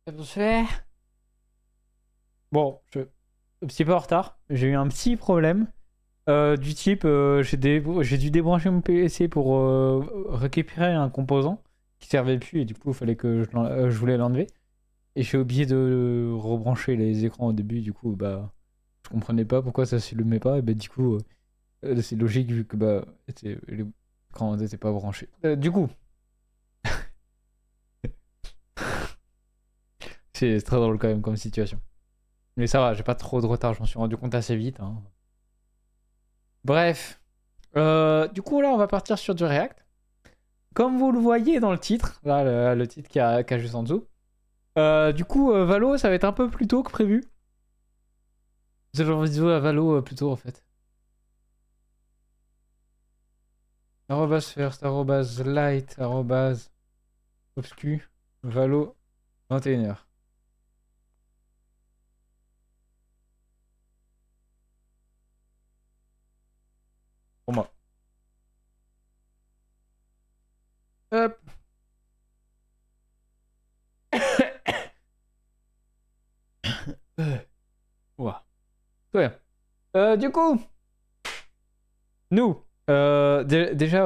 Ça peut se faire. Bon, un petit peu en retard. J'ai eu un petit problème. Du type, j'ai dû débrancher mon PC pour récupérer un composant qui servait plus et du coup il fallait que je voulais l'enlever. Et j'ai oublié de rebrancher les écrans au début, du coup bah je comprenais pas pourquoi ça s'allumait pas et bah du coup c'est logique vu que bah l'écran n'était pas branché. Du coup, c'est très drôle quand même comme situation. Mais ça va, j'ai pas trop de retard, je m'en suis rendu compte assez vite, hein. Bref, du coup là on va partir sur du React. Comme vous le voyez dans le titre, là le titre qui a juste en dessous. Du coup Valo ça va être un peu plus tôt que prévu. J'ai envie de jouer à Valo plus tôt en fait. Arrobas first, arrobas light, arrobas obscu, Valo 21h. Pour moi. Hop. Ouah. Ouais. Du coup, nous, déjà,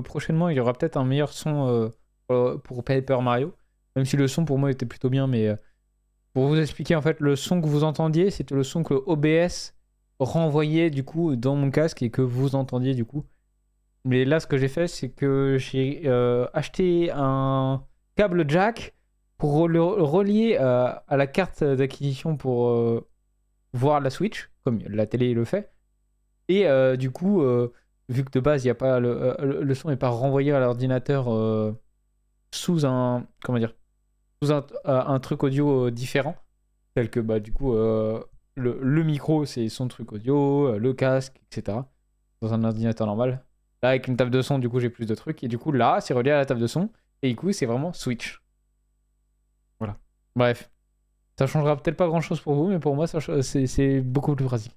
prochainement, il y aura peut-être un meilleur son pour Paper Mario. Même si le son pour moi était plutôt bien, mais pour vous expliquer, en fait, le son que vous entendiez, c'était le son que OBS renvoyait du coup dans mon casque et que vous entendiez du coup. Mais là, ce que j'ai fait, c'est que j'ai acheté un câble jack pour le relier à la carte d'acquisition pour voir la Switch, comme la télé le fait. Et du coup, vu que de base, y a pas le son n'est pas renvoyé à l'ordinateur sous un comment dire, sous un truc audio différent, tel que bah du coup le micro c'est son truc audio, le casque, etc. Dans un ordinateur normal. Là, avec une table de son, du coup, j'ai plus de trucs. Et du coup, là, c'est relié à la table de son. Et du coup, c'est vraiment Switch. Voilà. Bref. Ça changera peut-être pas grand-chose pour vous, mais pour moi, c'est beaucoup plus pratique.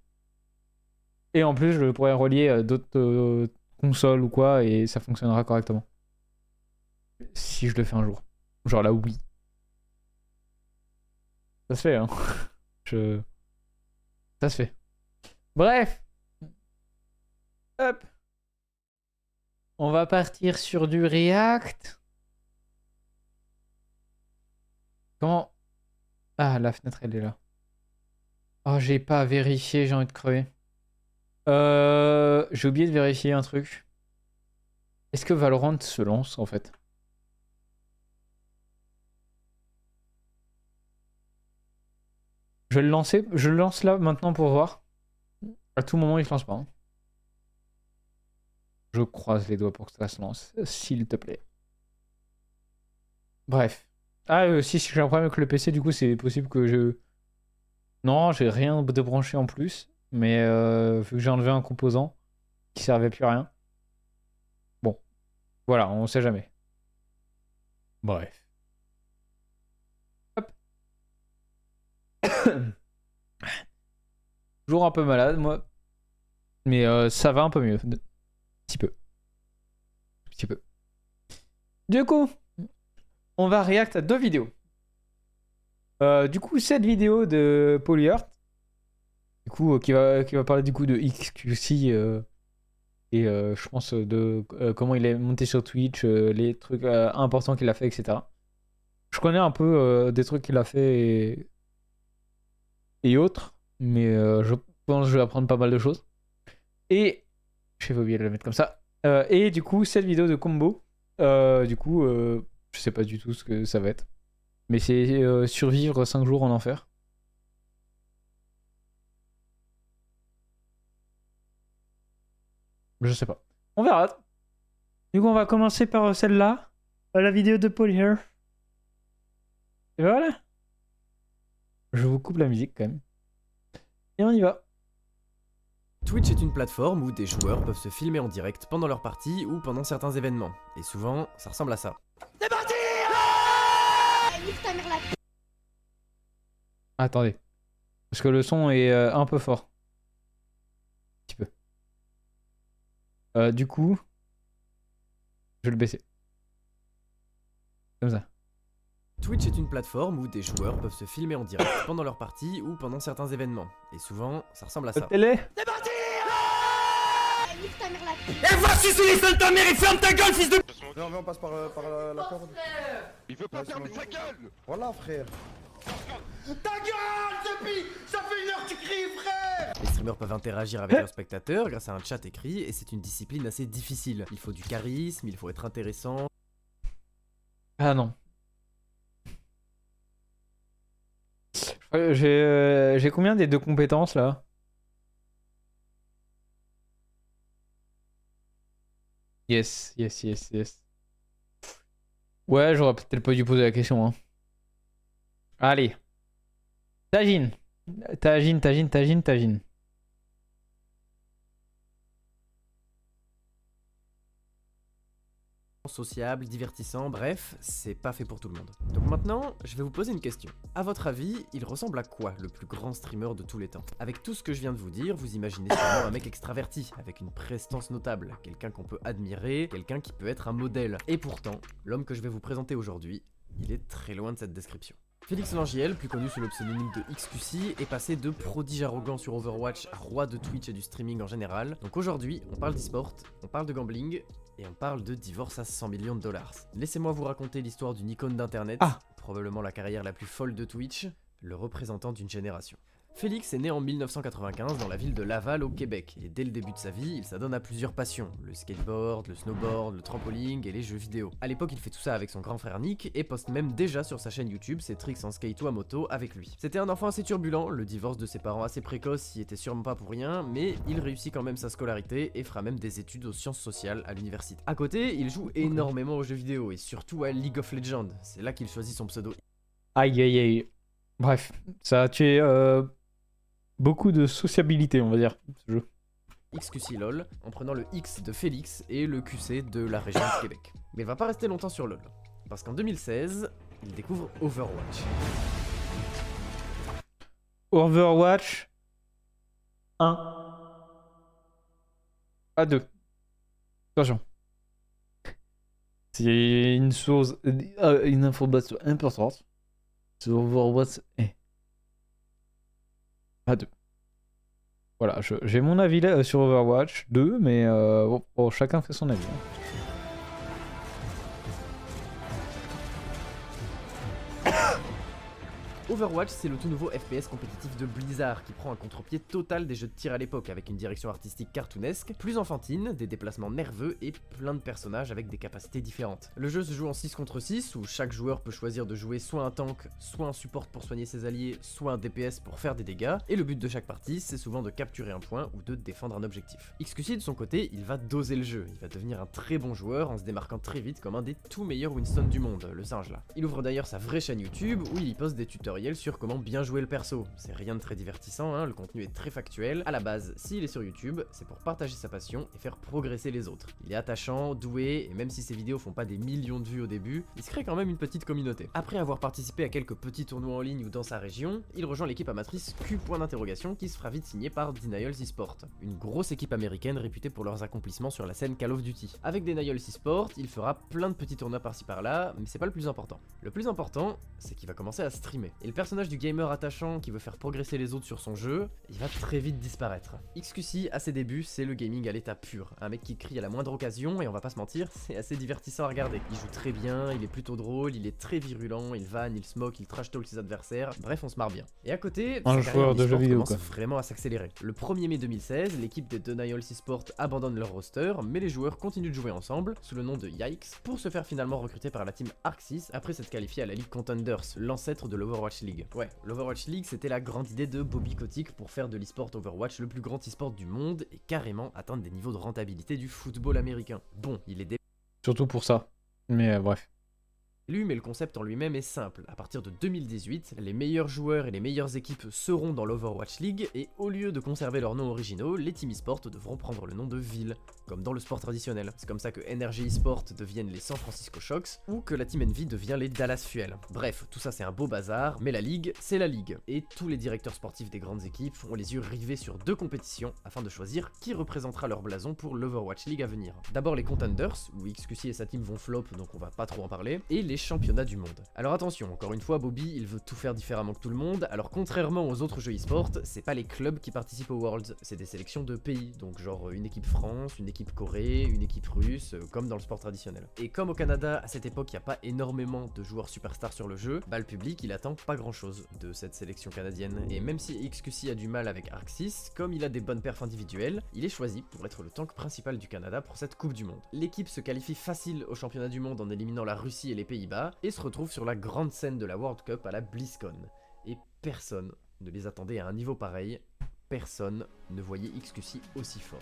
Et en plus, je pourrais relier d'autres consoles ou quoi, et ça fonctionnera correctement. Si je le fais un jour. Genre la Wii. Ça se fait, hein. Je... Ça se fait. Bref. Hop. On va partir sur du React. Comment... Ah, la fenêtre, elle est là. Oh, j'ai pas vérifié, j'ai envie de crever. J'ai oublié de vérifier un truc. Est-ce que Valorant se lance en fait? Je vais le lancer, je le lance là maintenant pour voir. À tout moment, il se lance pas, hein. Je croise les doigts pour que ça se lance, s'il te plaît. Bref. Ah, si j'ai un problème avec le PC, du coup, c'est possible que je. Non, j'ai rien de branché en plus. Mais vu que j'ai enlevé un composant qui servait plus à rien. Bon, voilà, on sait jamais. Bref. Hop. Toujours un peu malade, moi. Mais ça va un peu mieux. Un petit peu. Un petit peu. Du coup, on va react à deux vidéos. Du coup, cette vidéo de Polyart, du coup, qui va parler du coup de XQC et je pense de comment il est monté sur Twitch, les trucs importants qu'il a fait, etc. Je connais un peu des trucs qu'il a fait et autres, mais je pense que je vais apprendre pas mal de choses. Et j'ai oublié de la mettre comme ça. Et du coup, cette vidéo de combo, du coup, je sais pas du tout ce que ça va être. Mais c'est survivre 5 jours en enfer. Je sais pas. On verra. Du coup, on va commencer par celle-là. La vidéo de Paul here. Et voilà. Je vous coupe la musique quand même. Et on y va. Twitch est une plateforme où des joueurs peuvent se filmer en direct pendant leur partie ou pendant certains événements. Et souvent, ça ressemble à ça. C'est parti. Attendez. Parce que le son est un peu fort. Un petit peu. Du coup, je vais le baisser. Comme ça. Twitch est une plateforme où des joueurs peuvent se filmer en direct pendant leur partie ou pendant certains événements. Et souvent, ça ressemble à ça. Télé. C'est parti. Nique ta mère la Et va sucer les seins de ta mère et ferme ta gueule, fils de... Non, mais on passe par la corde. Il veut pas Ouais, fermer c'est bon. sa gueule. Voilà, frère. Ta gueule, Zepi. Ça fait 1 heure que tu cries, frère. Les streamers peuvent interagir avec leurs spectateurs grâce à un chat écrit et c'est une discipline assez difficile. Il faut du charisme, il faut être intéressant. Ah non. J'ai combien des 2 compétences là? Yes. Ouais, j'aurais peut-être pas dû poser la question. Hein. Allez. Tagine. Sociable, divertissant, bref, c'est pas fait pour tout le monde. Donc maintenant, je vais vous poser une question. À votre avis, il ressemble à quoi le plus grand streamer de tous les temps? Avec tout ce que je viens de vous dire, vous imaginez sûrement un mec extraverti, avec une prestance notable, quelqu'un qu'on peut admirer, quelqu'un qui peut être un modèle. Et pourtant, l'homme que je vais vous présenter aujourd'hui, il est très loin de cette description. Félix Langiel, plus connu sous le pseudonyme de XQC, est passé de prodige arrogant sur Overwatch à roi de Twitch et du streaming en général. Donc aujourd'hui, on parle d'e-sport, on parle de gambling, et on parle de divorce à 100 millions de dollars. Laissez-moi vous raconter l'histoire d'une icône d'internet, probablement la carrière la plus folle de Twitch, le représentant d'une génération. Félix est né en 1995 dans la ville de Laval au Québec, et dès le début de sa vie, il s'adonne à plusieurs passions, le skateboard, le snowboard, le trampoline et les jeux vidéo. À l'époque, il fait tout ça avec son grand frère Nick, et poste même déjà sur sa chaîne YouTube ses tricks en skate ou à moto avec lui. C'était un enfant assez turbulent, le divorce de ses parents assez précoce y était sûrement pas pour rien, mais il réussit quand même sa scolarité et fera même des études aux sciences sociales à l'université. À côté, il joue énormément aux jeux vidéo, et surtout à League of Legends, c'est là qu'il choisit son pseudo. Aïe. Bref, ça a tué beaucoup de sociabilité, on va dire, ce jeu. XQC LOL, en prenant le X de Félix et le QC de la région de Québec. Mais il va pas rester longtemps sur LOL, parce qu'en 2016, il découvre Overwatch. Overwatch 1 à 2. Attention. C'est une source, une information importante. C'est Overwatch à 2. Voilà, j'ai mon avis là, sur Overwatch 2, mais bon, chacun fait son avis. Hein. Overwatch, c'est le tout nouveau FPS compétitif de Blizzard qui prend un contre-pied total des jeux de tir à l'époque avec une direction artistique cartoonesque, plus enfantine, des déplacements nerveux et plein de personnages avec des capacités différentes. Le jeu se joue en 6 contre 6 où chaque joueur peut choisir de jouer soit un tank, soit un support pour soigner ses alliés, soit un DPS pour faire des dégâts, et le but de chaque partie c'est souvent de capturer un point ou de défendre un objectif. XQC de son côté, il va doser le jeu, il va devenir un très bon joueur en se démarquant très vite comme un des tout meilleurs Winston du monde, le singe là. Il ouvre d'ailleurs sa vraie chaîne YouTube où il y poste des tutoriels sur comment bien jouer le perso. C'est rien de très divertissant, hein, le contenu est très factuel. À la base, s'il est sur YouTube, c'est pour partager sa passion et faire progresser les autres. Il est attachant, doué, et même si ses vidéos font pas des millions de vues au début, il se crée quand même une petite communauté. Après avoir participé à quelques petits tournois en ligne ou dans sa région, il rejoint l'équipe amatrice Q qui se fera vite signer par Denials eSport, une grosse équipe américaine réputée pour leurs accomplissements sur la scène Call of Duty. Avec Denials eSport, il fera plein de petits tournois par-ci par-là, mais c'est pas le plus important. Le plus important, c'est qu'il va commencer à streamer. Et le personnage du gamer attachant qui veut faire progresser les autres sur son jeu, il va très vite disparaître. XQC, à ses débuts, c'est le gaming à l'état pur. Un mec qui crie à la moindre occasion, et on va pas se mentir, c'est assez divertissant à regarder. Il joue très bien, il est plutôt drôle, il est très virulent, il vanne, il smoke, il trash talk ses adversaires, bref on se marre bien. Et à côté, un joueur de jeux vidéo commence vraiment à s'accélérer. Le 1er mai 2016, l'équipe de Denials eSport abandonne leur roster, mais les joueurs continuent de jouer ensemble, sous le nom de Yikes, pour se faire finalement recruter par la team Arc6 après s'être qualifié à la Ligue Contenders, l'ancêtre de l'Overwatch League. Ouais, l'Overwatch League c'était la grande idée de Bobby Kotick pour faire de l'e-sport Overwatch le plus grand e-sport du monde et carrément atteindre des niveaux de rentabilité du football américain. Bon, il est surtout pour ça, mais bref. Mais le concept en lui-même est simple. À partir de 2018, les meilleurs joueurs et les meilleures équipes seront dans l'Overwatch League et au lieu de conserver leurs noms originaux, les teams e-sport devront prendre le nom de ville, comme dans le sport traditionnel. C'est comme ça que NRG eSport deviennent les San Francisco Shocks ou que la Team Envy devient les Dallas Fuel. Bref, tout ça c'est un beau bazar, mais la ligue, c'est la ligue. Et tous les directeurs sportifs des grandes équipes ont les yeux rivés sur 2 compétitions afin de choisir qui représentera leur blason pour l'Overwatch League à venir. D'abord les Contenders, où XQC et sa team vont flop donc on va pas trop en parler, et les les championnats du monde. Alors attention, encore une fois, Bobby, il veut tout faire différemment que tout le monde, alors contrairement aux autres jeux e-sport, c'est pas les clubs qui participent aux Worlds, c'est des sélections de pays, donc genre une équipe France, une équipe Corée, une équipe russe, comme dans le sport traditionnel. Et comme au Canada, à cette époque, il n'y a pas énormément de joueurs superstars sur le jeu, bah le public, il attend pas grand chose de cette sélection canadienne. Et même si XQC a du mal avec Arxis, comme il a des bonnes perfs individuelles, il est choisi pour être le tank principal du Canada pour cette Coupe du Monde. L'équipe se qualifie facile au championnat du monde en éliminant la Russie et les Pays-Bas, et se retrouve sur la grande scène de la World Cup à la BlizzCon. Et personne ne les attendait à un niveau pareil, personne ne voyait XQC aussi fort.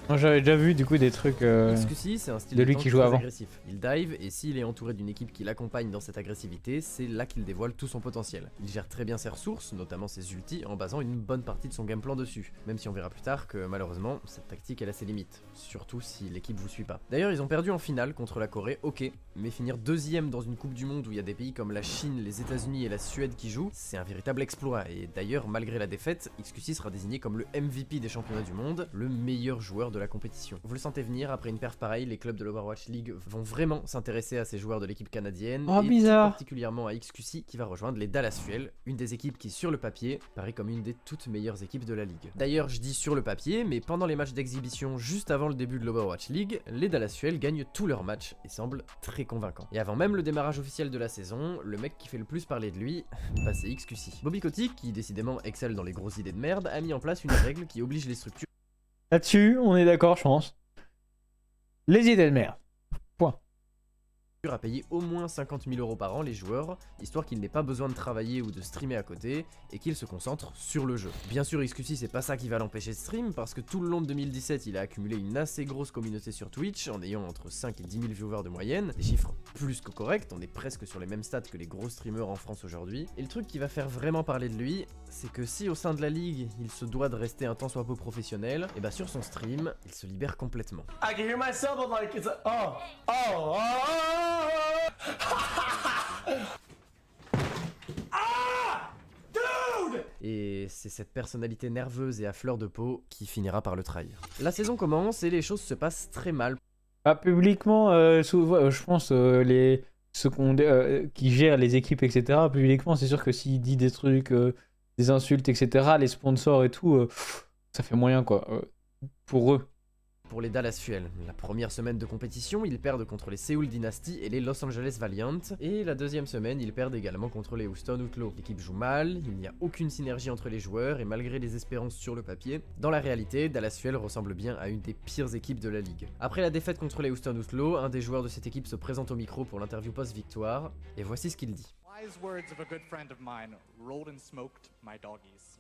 Moi j'avais déjà vu du coup des trucs XQC, c'est un style de lui tank qui joue très avant. agressif. Il dive et s'il est entouré d'une équipe qui l'accompagne dans cette agressivité, c'est là qu'il dévoile tout son potentiel. Il gère très bien ses ressources, notamment ses ultis, en basant une bonne partie de son game plan dessus. Même si on verra plus tard que malheureusement, cette tactique elle a ses limites, surtout si l'équipe vous suit pas. D'ailleurs, ils ont perdu en finale contre la Corée, ok, mais finir deuxième dans une coupe du monde où il y a des pays comme la Chine, les États-Unis et la Suède qui jouent, c'est un véritable exploit. Et d'ailleurs, malgré la défaite, XQC sera désigné comme le MVP des championnats du monde, le meilleur joueur de la compétition. Vous le sentez venir, après une perf pareille, les clubs de l'Overwatch League vont vraiment s'intéresser à ces joueurs de l'équipe canadienne, Oh, et bizarre. tout particulièrement à XQC qui va rejoindre les Dallas Fuel, une des équipes qui sur le papier paraît comme une des toutes meilleures équipes de la ligue. D'ailleurs, je dis sur le papier, mais pendant les matchs d'exhibition juste avant le début de l'Overwatch League, les Dallas Fuel gagnent tous leurs matchs et semblent très convaincants. Et avant même le démarrage officiel de la saison, le mec qui fait le plus parler de lui, bah c'est XQC. Bobby Kotick, qui décidément excelle dans les grosses idées de merde, a mis en place une règle qui oblige les structures Là-dessus, on est d'accord, je pense. Les idées de merde. à payer au moins 50 000 € par an les joueurs, histoire qu'ils n'aient pas besoin de travailler ou de streamer à côté, et qu'ils se concentrent sur le jeu. Bien sûr, XQC c'est pas ça qui va l'empêcher de stream, parce que tout le long de 2017 il a accumulé une assez grosse communauté sur Twitch, en ayant entre 5 et 10 000 viewers de moyenne, des chiffres plus que corrects, on est presque sur les mêmes stats que les gros streamers en France aujourd'hui. Et le truc qui va faire vraiment parler de lui, c'est que si au sein de la ligue, il se doit de rester un tant soit peu professionnel, et bah sur son stream, il se libère complètement. I can hear myself, I'm like, it's a, oh. Et c'est cette personnalité nerveuse et à fleur de peau qui finira par le trahir. La saison commence et les choses se passent très mal. Ah, publiquement, je pense ceux qui gèrent les équipes, etc. Publiquement, c'est sûr que s'il dit des trucs, des insultes, etc., les sponsors et tout, ça fait moyen quoi. Pour eux. Pour les Dallas Fuel, la première semaine de compétition, ils perdent contre les Seoul Dynasty et les Los Angeles Valiant, et la deuxième semaine, ils perdent également contre les Houston Outlaws. L'équipe joue mal, il n'y a aucune synergie entre les joueurs, et malgré les espérances sur le papier, dans la réalité, Dallas Fuel ressemble bien à une des pires équipes de la ligue. Après la défaite contre les Houston Outlaws, un des joueurs de cette équipe se présente au micro pour l'interview post-victoire, et voici ce qu'il dit. Wise words of a good friend of mine, rolled and smoked my doggies.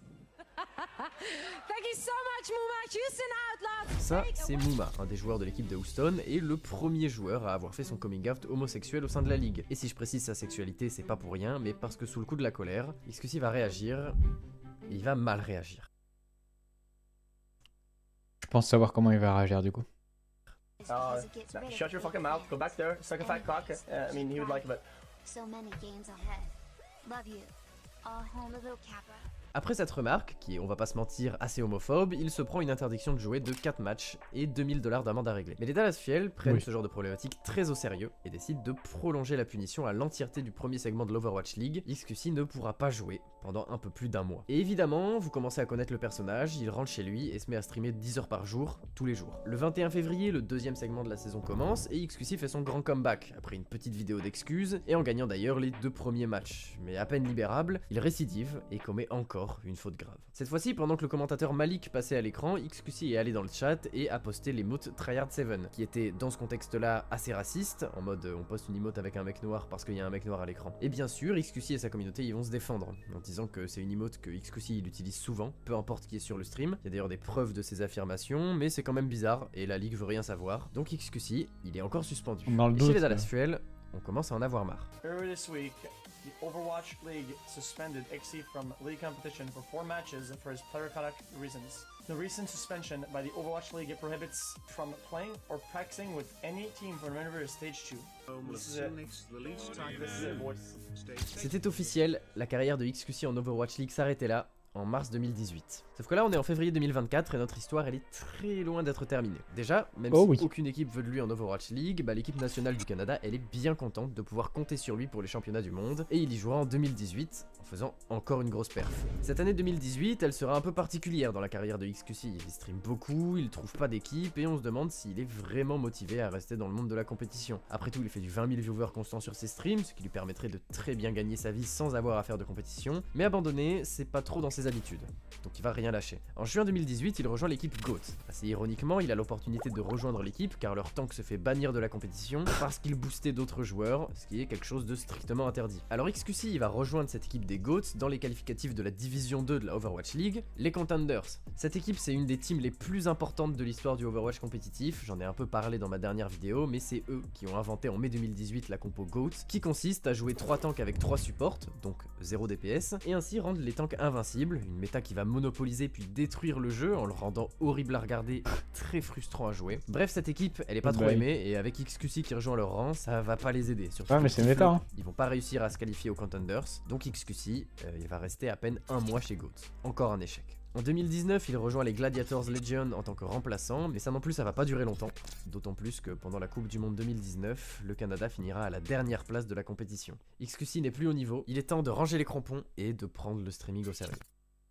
Thank you so much, Mouma. Houston Outlaws. Ça, c'est Mouma, un des joueurs de l'équipe de Houston, et le premier joueur à avoir fait son coming out homosexuel au sein de la ligue. Et si je précise sa sexualité, c'est pas pour rien, mais parce que sous le coup de la colère, XQC va réagir, et il va mal réagir. Je pense savoir comment il va réagir du coup. Shut your fucking mouth, go back there, suck a fat cock. I mean, he would like it, but... So many games ahead. Love you. All home of little Kappa. Après cette remarque, qui est, on va pas se mentir, assez homophobe, il se prend une interdiction de jouer de 4 matchs et 2000 $ d'amende à régler. Mais les Dallas Fuel prennent ce genre de problématique très au sérieux et décident de prolonger la punition à l'entièreté du premier segment de l'Overwatch League. XQC ne pourra pas jouer pendant un peu plus d'un mois. Et évidemment, vous commencez à connaître le personnage, il rentre chez lui et se met à streamer 10 heures par jour, tous les jours. Le 21 février, le deuxième segment de la saison commence et XQC fait son grand comeback, après une petite vidéo d'excuses, et en gagnant d'ailleurs les 2 premiers matchs. Mais à peine libérable, il récidive et commet encore une faute grave. Cette fois-ci, pendant que le commentateur Malik passait à l'écran, XQC est allé dans le chat et a posté l'émote Tryhard7, qui était dans ce contexte-là assez raciste, en mode on poste une emote avec un mec noir parce qu'il y a un mec noir à l'écran. Et bien sûr, XQC et sa communauté ils vont se défendre, en disant que c'est une emote que XQC il utilise souvent, peu importe qui est sur le stream. Il y a d'ailleurs des preuves de ses affirmations, mais c'est quand même bizarre et la ligue veut rien savoir. Donc XQC, il est encore suspendu. Et chez les Dallas Fuel, on commence à en avoir marre. Earlier this week, the Overwatch League suspended XC from league competition for 4 matches for his player conduct reasons. The recent suspension by the Overwatch League prohibits from playing or practicing with any team from member of Stage 2. C'était officiel, la carrière de XQC en Overwatch League s'arrêtait là, en mars 2018. Sauf que là on est en février 2024 et notre histoire elle est très loin d'être terminée. Déjà, même si aucune équipe veut de lui en Overwatch League, bah, l'équipe nationale du Canada elle est bien contente de pouvoir compter sur lui pour les championnats du monde et il y jouera en 2018 en faisant encore une grosse perf. Cette année 2018 elle sera un peu particulière dans la carrière de XQC, il stream beaucoup, il trouve pas d'équipe et on se demande s'il est vraiment motivé à rester dans le monde de la compétition. Après tout il fait du 20 000 viewers constants sur ses streams, ce qui lui permettrait de très bien gagner sa vie sans avoir à faire de compétition, mais abandonner c'est pas trop dans ses habitudes, donc il va rien lâcher. En juin 2018 il rejoint l'équipe GOAT. Assez ironiquement il a l'opportunité de rejoindre l'équipe car leur tank se fait bannir de la compétition parce qu'il boostait d'autres joueurs, ce qui est quelque chose de strictement interdit. Alors XQC il va rejoindre cette équipe des GOAT dans les qualificatifs de la division 2 de la Overwatch League, les Contenders. Cette équipe c'est une des teams les plus importantes de l'histoire du Overwatch compétitif, j'en ai un peu parlé dans ma dernière vidéo, mais c'est eux qui ont inventé en mai 2018 la compo GOAT, qui consiste à jouer 3 tanks avec 3 supports, donc 0 DPS, et ainsi rendre les tanks invincibles, une méta qui va monopoliser puis détruire le jeu en le rendant horrible à regarder et très frustrant à jouer. Bref, cette équipe elle est pas trop aimée et avec XQC qui rejoint leur rang, ça va pas les aider. Surtout mais c'est méta, hein. Ils vont pas réussir à se qualifier aux Contenders, donc XQC il va rester à peine un mois chez GOAT. Encore un échec. En 2019, il rejoint les Gladiators Legion en tant que remplaçant, mais ça non plus ça va pas durer longtemps, d'autant plus que pendant la Coupe du Monde 2019, le Canada finira à la dernière place de la compétition. XQC n'est plus au niveau, il est temps de ranger les crampons et de prendre le streaming au sérieux.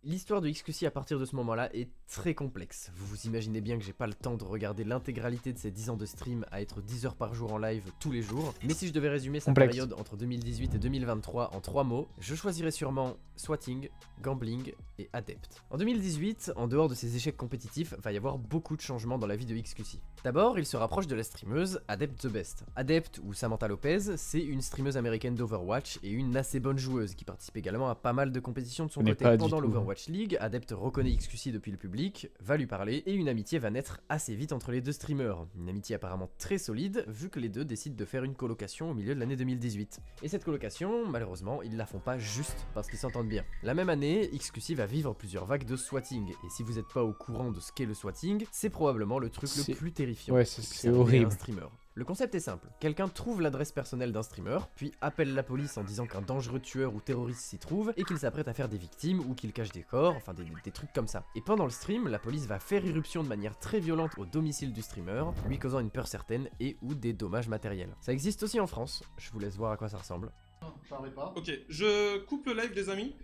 L'histoire de XQC à partir de ce moment-là est très complexe. Vous vous imaginez bien que j'ai pas le temps de regarder l'intégralité de ces 10 ans de stream à être 10 heures par jour en live tous les jours. Mais si je devais résumer sa période entre 2018 et 2023 en 3 mots, je choisirais sûrement swatting, gambling et adept. En 2018, en dehors de ses échecs compétitifs, va y avoir beaucoup de changements dans la vie de XQC. D'abord, il se rapproche de la streameuse Adept The Best. Adept, ou Samantha Lopez, c'est une streameuse américaine d'Overwatch et une assez bonne joueuse qui participe également à pas mal de compétitions de son côté pendant l'Overwatch League. Adept reconnaît XQC depuis le public, va lui parler et une amitié va naître assez vite entre les deux streamers. Une amitié apparemment très solide vu que les deux décident de faire une colocation au milieu de l'année 2018. Et cette colocation, malheureusement, ils la font pas juste parce qu'ils s'entendent bien. La même année, XQC va vivre plusieurs vagues de swatting et si vous n'êtes pas au courant de ce qu'est le swatting, c'est probablement le truc le plus terrifiant. Ouais, c'est horrible. Un streamer. Le concept est simple, quelqu'un trouve l'adresse personnelle d'un streamer, puis appelle la police en disant qu'un dangereux tueur ou terroriste s'y trouve, et qu'il s'apprête à faire des victimes ou qu'il cache des corps, enfin des trucs comme ça. Et pendant le stream, la police va faire irruption de manière très violente au domicile du streamer, lui causant une peur certaine et ou des dommages matériels. Ça existe aussi en France, je vous laisse voir à quoi ça ressemble. Non, j'arrive pas. Ok, je coupe le live les amis.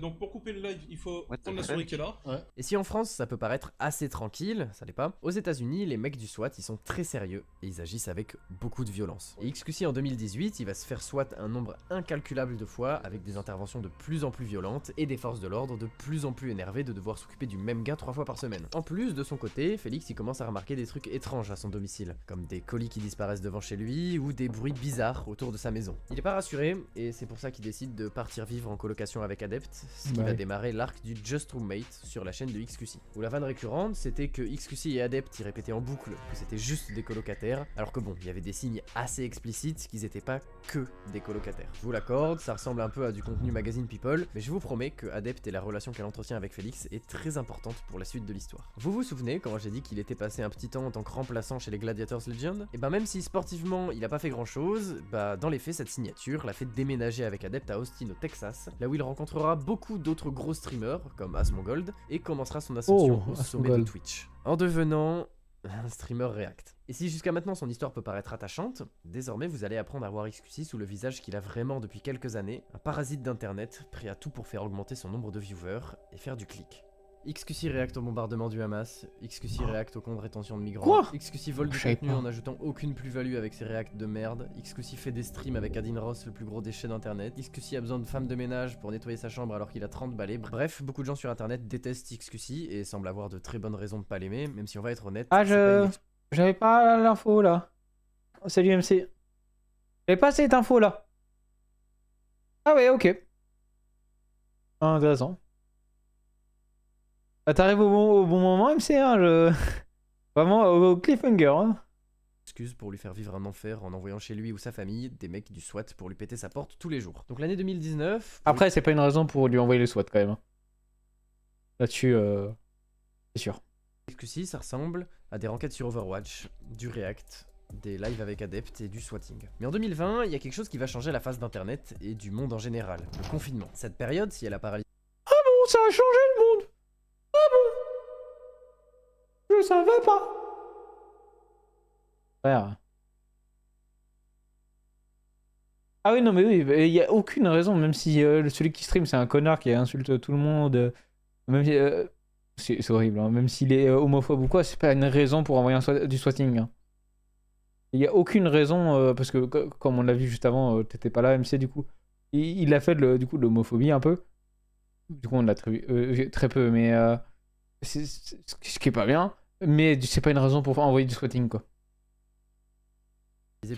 Donc pour couper le live, il faut prendre la souris qui est là. Ouais. Et si en France ça peut paraître assez tranquille, ça l'est pas, aux États-Unis les mecs du SWAT ils sont très sérieux et ils agissent avec beaucoup de violence. Et XQC en 2018 il va se faire SWAT un nombre incalculable de fois avec des interventions de plus en plus violentes et des forces de l'ordre de plus en plus énervées de devoir s'occuper du même gars 3 fois par semaine. En plus de son côté, Félix il commence à remarquer des trucs étranges à son domicile, comme des colis qui disparaissent devant chez lui ou des bruits bizarres autour de sa maison. Il est pas rassuré et c'est pour ça qu'il décide de partir vivre en colocation avec Adept, ce qui va démarrer l'arc du Just Roommate sur la chaîne de XQC. Où la vanne récurrente, c'était que XQC et Adept y répétaient en boucle que c'était juste des colocataires, alors que bon, il y avait des signes assez explicites qu'ils étaient pas que des colocataires. Je vous l'accorde, ça ressemble un peu à du contenu magazine People, mais je vous promets que Adept et la relation qu'elle entretient avec Félix est très importante pour la suite de l'histoire. Vous vous souvenez quand j'ai dit qu'il était passé un petit temps en tant que remplaçant chez les Gladiators Legion? Et bah même si sportivement il a pas fait grand chose, bah dans les faits cette signature l'a fait déménager avec Adept à Austin au Texas, là où il rencontrera beaucoup d'autres gros streamers comme Asmongold et commencera son ascension au sommet de Twitch en devenant un streamer React. Et si jusqu'à maintenant son histoire peut paraître attachante, désormais vous allez apprendre à voir XQC sous le visage qu'il a vraiment depuis quelques années, un parasite d'internet prêt à tout pour faire augmenter son nombre de viewers et faire du clic. XQC React au bombardement du Hamas, XQC React au camp de rétention de migrants, XQC vole du contenu en ajoutant aucune plus-value avec ses React de merde, XQC fait des streams avec Adin Ross, le plus gros déchet d'internet, XQC a besoin de femmes de ménage pour nettoyer sa chambre alors qu'il a 30 balais, bref, beaucoup de gens sur internet détestent XQC et semblent avoir de très bonnes raisons de pas l'aimer, même si on va être honnête. Ah, j'avais pas l'info là. Oh, salut MC. J'avais pas cette info là. Ah ouais, ok. Intéressant. Ah, t'arrives au bon moment, MC, hein, Vraiment au cliffhanger, hein. Excuse pour lui faire vivre un enfer en envoyant chez lui ou sa famille des mecs du SWAT pour lui péter sa porte tous les jours. Donc l'année 2019... Après, c'est pas une raison pour lui envoyer le SWAT quand même. Hein. Là-dessus, c'est sûr. XQC, ça ressemble à des renquêtes sur Overwatch, du React, des lives avec Adept et du swatting. Mais en 2020, il y a quelque chose qui va changer la face d'internet et du monde en général, le confinement. Cette période, si elle a paralysé ça a changé le monde. Ah bon? Je savais pas. Frère. Ah oui, non, mais oui, il n'y a aucune raison, même si celui qui stream, c'est un connard qui insulte tout le monde, même si, c'est horrible, hein, même s'il est homophobe ou quoi, c'est pas une raison pour envoyer du swatting. Hein. Il n'y a aucune raison, parce que comme on l'a vu juste avant, t'étais pas là, MC, du coup. Il a fait du coup, de l'homophobie un peu. Du coup, on l'a très peu, mais ce qui est pas bien, mais c'est pas une raison pour envoyer du swatting, quoi.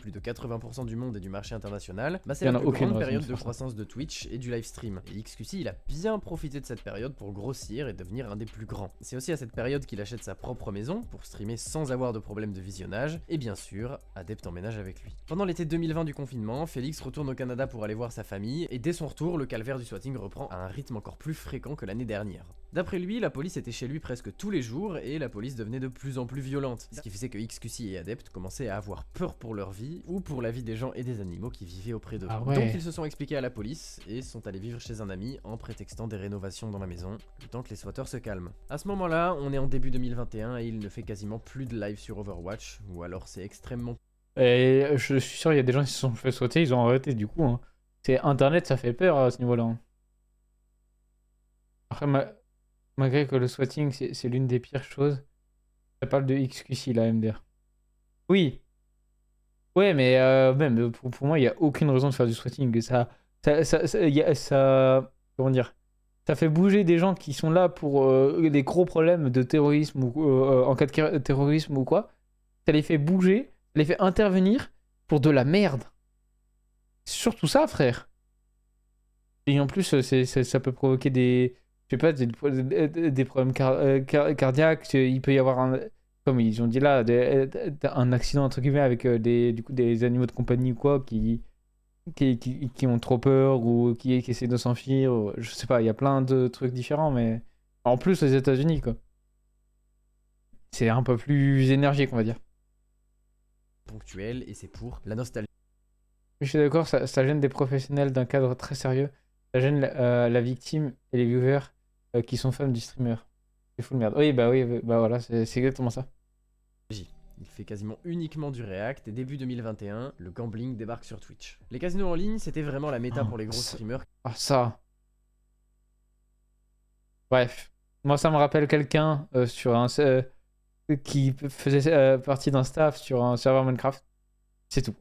Plus de 80% du monde et du marché international, bah c'est Il y en la a plus aucune grande raison période de de faire ça. croissance de Twitch et du live stream. Et XQC, il a bien profité de cette période pour grossir et devenir un des plus grands. C'est aussi à cette période qu'il achète sa propre maison pour streamer sans avoir de problème de visionnage, et bien sûr, Adept emménage avec lui. Pendant l'été 2020 du confinement, Félix retourne au Canada pour aller voir sa famille, et dès son retour, le calvaire du swatting reprend à un rythme encore plus fréquent que l'année dernière. D'après lui, la police était chez lui presque tous les jours, et la police devenait de plus en plus violente, ce qui faisait que XQC et Adept commençaient à avoir peur pour leur vie, ou pour la vie des gens et des animaux qui vivaient auprès d'eux. Ah ouais. Donc ils se sont expliqués à la police et sont allés vivre chez un ami en prétextant des rénovations dans la maison, le temps que les squatteurs se calment. À ce moment-là, on est en début 2021 et il ne fait quasiment plus de live sur Overwatch, ou alors c'est extrêmement... Et je suis sûr, il y a des gens qui se sont fait sauter, ils ont arrêté du coup. Hein. C'est Internet, ça fait peur à ce niveau-là. Hein. Après, malgré que le swatting, c'est l'une des pires choses, ça parle de XQC, la MDR. Oui. Ouais, mais même pour moi, il n'y a aucune raison de faire du swatting. Comment dire? Ça fait bouger des gens qui sont là pour des gros problèmes de terrorisme ou en cas de terrorisme ou quoi. Ça les fait bouger, ça les fait intervenir pour de la merde. C'est surtout ça, frère. Et en plus, ça peut provoquer des, je sais pas, des problèmes cardiaques. Il peut y avoir comme ils ont dit là, un accident entre guillemets avec du coup, des animaux de compagnie ou quoi qui ont trop peur ou qui essaient de s'enfuir. Je sais pas, il y a plein de trucs différents, mais en plus aux États-Unis quoi. C'est un peu plus énergique, on va dire. ponctuel et c'est pour la nostalgie. Je suis d'accord, ça gêne des professionnels d'un cadre très sérieux. Ça gêne la victime et les viewers qui sont fans du streamer. C'est fou de merde. Oui, bah voilà, c'est exactement ça. Il fait quasiment uniquement du React et début 2021, le gambling débarque sur Twitch. Les casinos en ligne, c'était vraiment la méta pour les gros streamers. Ah ça. Bref, moi ça me rappelle quelqu'un qui faisait partie d'un staff sur un serveur Minecraft. C'est tout.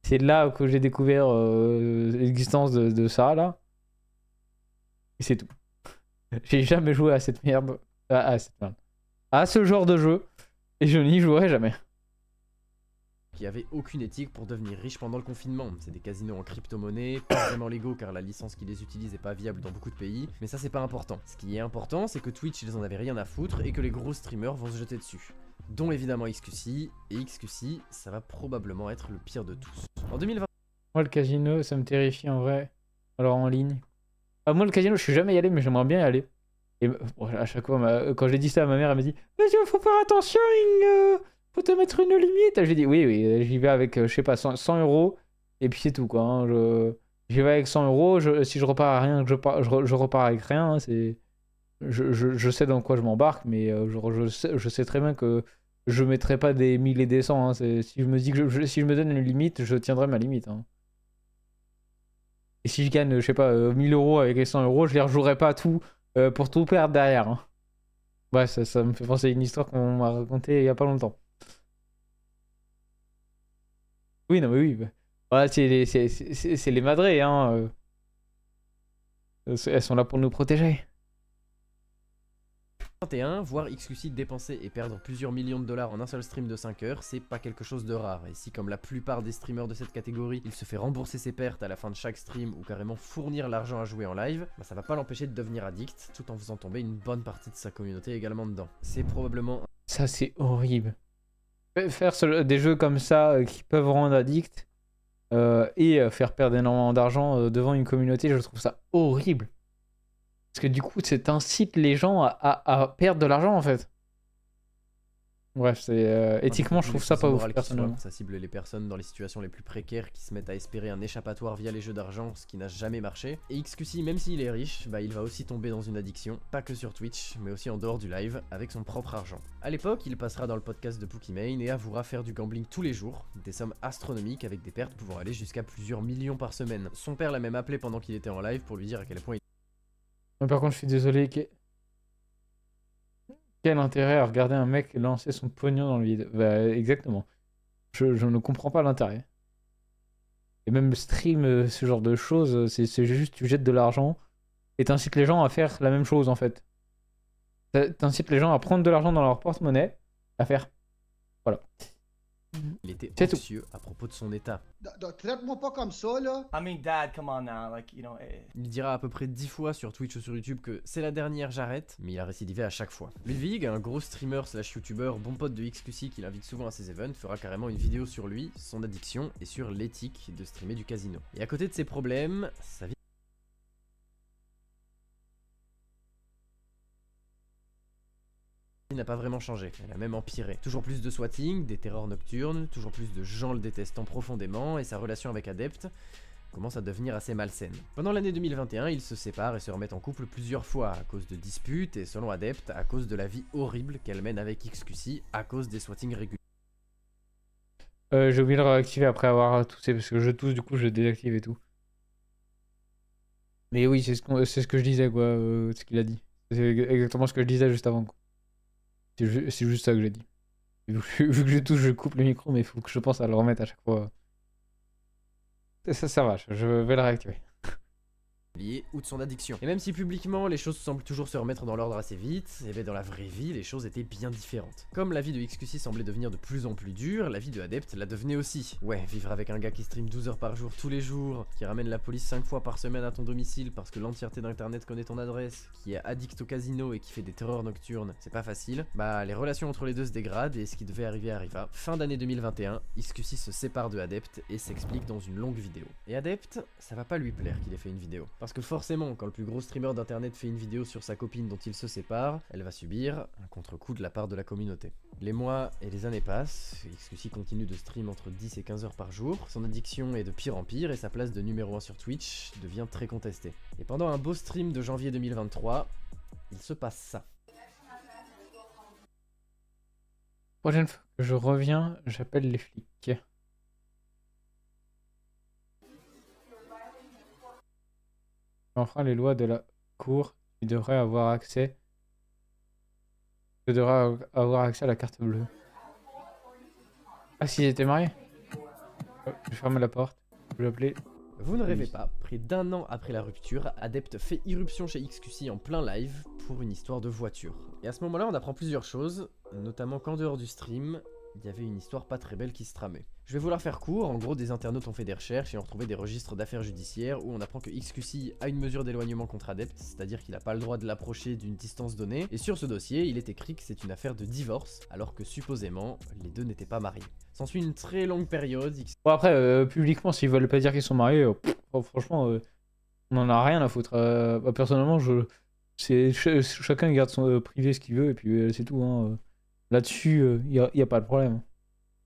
C'est là que j'ai découvert l'existence de ça là. Et c'est tout. J'ai jamais joué à cette merde. À ce genre de jeu. Et je n'y jouerai jamais. Qui avait aucune éthique pour devenir riche pendant le confinement. C'est des casinos en crypto-monnaie, pas vraiment légaux car la licence qui les utilise est pas viable dans beaucoup de pays, mais ça c'est pas important. Ce qui est important, c'est que Twitch ils en avaient rien à foutre et que les gros streamers vont se jeter dessus. Dont évidemment XQC, et XQC, ça va probablement être le pire de tous. En 2020... Moi le casino, ça me terrifie en vrai. Alors en ligne. Moi le casino, je suis jamais y allé, mais j'aimerais bien y aller. Et bon, à chaque fois, quand j'ai dit ça à ma mère, elle m'a dit « Mais faut faire attention, faut te mettre une limite !» J'ai dit « Oui, j'y vais avec, je sais pas, 100 €, et puis c'est tout, quoi. Hein. J'y vais avec 100 €, si je repars à rien, je repars avec rien. Hein, je sais dans quoi je m'embarque, mais je sais très bien que je mettrai pas des 1000 et des 100. Hein. Si je me dis que si je me donne une limite, je tiendrai ma limite. Hein. Et si je gagne, je sais pas, 1000 € avec les 100 €, je les rejouerai pas tout. Pour tout perdre derrière. Hein. Ouais, ça me fait penser à une histoire qu'on m'a racontée il y a pas longtemps. Oui, non, mais oui. Voilà, c'est les madrés. Hein. Elles sont là pour nous protéger. 2021, voir XQC dépenser et perdre plusieurs millions de dollars en un seul stream de 5 heures, c'est pas quelque chose de rare. Et si comme la plupart des streamers de cette catégorie, il se fait rembourser ses pertes à la fin de chaque stream ou carrément fournir l'argent à jouer en live, bah ça va pas l'empêcher de devenir addict, tout en faisant tomber une bonne partie de sa communauté également dedans. C'est probablement... Ça c'est horrible. Faire des jeux comme ça qui peuvent rendre addict et faire perdre énormément d'argent devant une communauté, je trouve ça horrible. Parce que du coup, ça incite les gens à perdre de l'argent en fait. Bref, c'est éthiquement, je trouve ça pas ouf, personnellement. Ça cible les personnes dans les situations les plus précaires qui se mettent à espérer un échappatoire via les jeux d'argent, ce qui n'a jamais marché. Et XQC, même s'il est riche, bah il va aussi tomber dans une addiction, pas que sur Twitch, mais aussi en dehors du live, avec son propre argent. À l'époque, il passera dans le podcast de Pokimane et avouera faire du gambling tous les jours, des sommes astronomiques avec des pertes pouvant aller jusqu'à plusieurs millions par semaine. Son père l'a même appelé pendant qu'il était en live pour lui dire à quel point Mais par contre, je suis désolé. Quel intérêt à regarder un mec lancer son pognon dans le vide? Bah, exactement. Je ne comprends pas l'intérêt. Et même stream, ce genre de choses, c'est juste tu jettes de l'argent et t'incites les gens à faire la même chose en fait. T'incites les gens à prendre de l'argent dans leur porte-monnaie, à faire. Voilà. il était C'est tout. anxieux à propos de son état. Traite-moi pas comme ça, là. I mean, Dad, come on now. Like, Il dira à peu près 10 fois sur Twitch ou sur YouTube que c'est la dernière, j'arrête, mais il a récidivé à chaque fois. Ludwig, un gros streamer slash youtubeur, bon pote de XQC qu'il invite souvent à ses events, fera carrément une vidéo sur lui, son addiction et sur l'éthique de streamer du casino. Et à côté de ses problèmes, sa vie n'a pas vraiment changé, elle a même empiré. Toujours plus de swatting, des terreurs nocturnes, toujours plus de gens le détestant profondément, et sa relation avec Adept commence à devenir assez malsaine. Pendant l'année 2021, ils se séparent et se remettent en couple plusieurs fois à cause de disputes et selon Adept, à cause de la vie horrible qu'elle mène avec XQC à cause des swattings réguliers. J'ai oublié de le réactiver après avoir toussé parce que je tousse, du coup je désactive et tout. Mais oui, c'est ce que je disais quoi, ce qu'il a dit. C'est exactement ce que je disais juste avant. C'est juste ça que j'ai dit. Vu que je touche, je coupe le micro, mais il faut que je pense à le remettre à chaque fois. Ça va, je vais le réactiver. Ou de son addiction. Et même si publiquement les choses semblent toujours se remettre dans l'ordre assez vite, et bien dans la vraie vie les choses étaient bien différentes. Comme la vie de XQC semblait devenir de plus en plus dure, la vie de Adept la devenait aussi. Ouais, vivre avec un gars qui stream 12 heures par jour tous les jours, qui ramène la police 5 fois par semaine à ton domicile parce que l'entièreté d'internet connaît ton adresse, qui est addict au casino et qui fait des terreurs nocturnes, c'est pas facile. Bah les relations entre les deux se dégradent et ce qui devait arriver arriva. Fin d'année 2021, XQC se sépare de Adept et s'explique dans une longue vidéo. Et Adept, ça va pas lui plaire qu'il ait fait une vidéo. Parce que forcément, quand le plus gros streamer d'internet fait une vidéo sur sa copine dont il se sépare, elle va subir un contre-coup de la part de la communauté. Les mois et les années passent, XQC continue de stream entre 10 et 15 heures par jour, son addiction est de pire en pire et sa place de numéro 1 sur Twitch devient très contestée. Et pendant un beau stream de janvier 2023, il se passe ça. Prochaine fois que je reviens, j'appelle les flics. Enfin, les lois de la cour, tu devrais avoir accès. Tu devrais avoir accès à la carte bleue. Ah, s'ils étaient mariés. Je ferme la porte. Je vais appeler. Vous ne rêvez pas, près d'un an après la rupture, Adept fait irruption chez XQC en plein live pour une histoire de voiture. Et à ce moment-là, on apprend plusieurs choses, notamment qu'en dehors du stream, il y avait une histoire pas très belle qui se tramait. Je vais vous la faire court, en gros des internautes ont fait des recherches et ont retrouvé des registres d'affaires judiciaires où on apprend que XQC a une mesure d'éloignement contre Adept, c'est-à-dire qu'il n'a pas le droit de l'approcher d'une distance donnée, et sur ce dossier, il est écrit que c'est une affaire de divorce, alors que supposément, les deux n'étaient pas mariés. S'ensuit une très longue période. Bon après, publiquement, s'ils veulent pas dire qu'ils sont mariés, franchement, on en a rien à foutre. Bah, personnellement, chacun garde son privé ce qu'il veut et puis c'est tout. Hein. Là-dessus, y a pas de problème.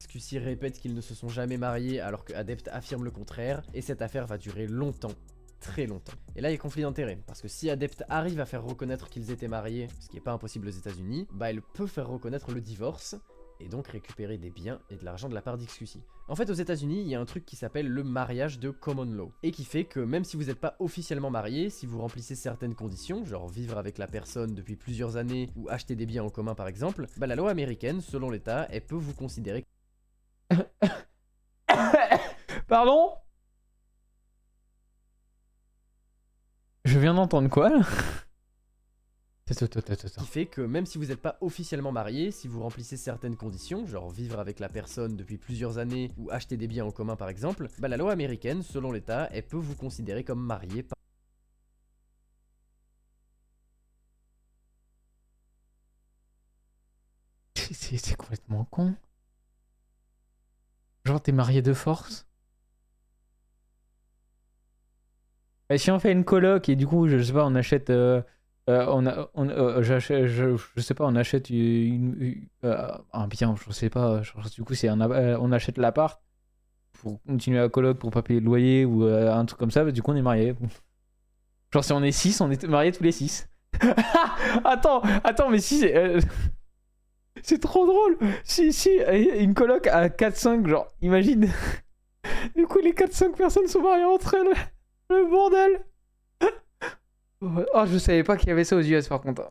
XQC répète qu'ils ne se sont jamais mariés alors que Adept affirme le contraire, et cette affaire va durer longtemps. Très longtemps. Et là il y a conflit d'intérêts, parce que si Adept arrive à faire reconnaître qu'ils étaient mariés, ce qui est pas impossible aux États-Unis, bah elle peut faire reconnaître le divorce, et donc récupérer des biens et de l'argent de la part d'XQC. En fait, aux États-Unis, il y a un truc qui s'appelle le mariage de common law, et qui fait que même si vous n'êtes pas officiellement marié, si vous remplissez certaines conditions, genre vivre avec la personne depuis plusieurs années ou acheter des biens en commun par exemple, bah la loi américaine, selon l'État, elle peut vous considérer. Pardon? Je viens d'entendre quoi là? Qui fait que même si vous n'êtes pas officiellement marié, si vous remplissez certaines conditions, genre vivre avec la personne depuis plusieurs années ou acheter des biens en commun par exemple, bah la loi américaine, selon l'État, elle peut vous considérer comme marié. C'est complètement con. Genre t'es marié de force? Bah, si on fait une coloc et du coup je sais pas on achète je sais pas, on achète un bien, je sais pas, genre, du coup on achète l'appart pour continuer à coloc, pour pas payer le loyer ou un truc comme ça, bah, du coup on est mariés. Genre si on est 6, on est mariés tous les 6. attends, mais si c'est trop drôle. Si une coloc à 4-5, genre imagine. Du coup les 4-5 personnes sont mariées entre elles. Le bordel. Oh, je savais pas qu'il y avait ça aux US par contre.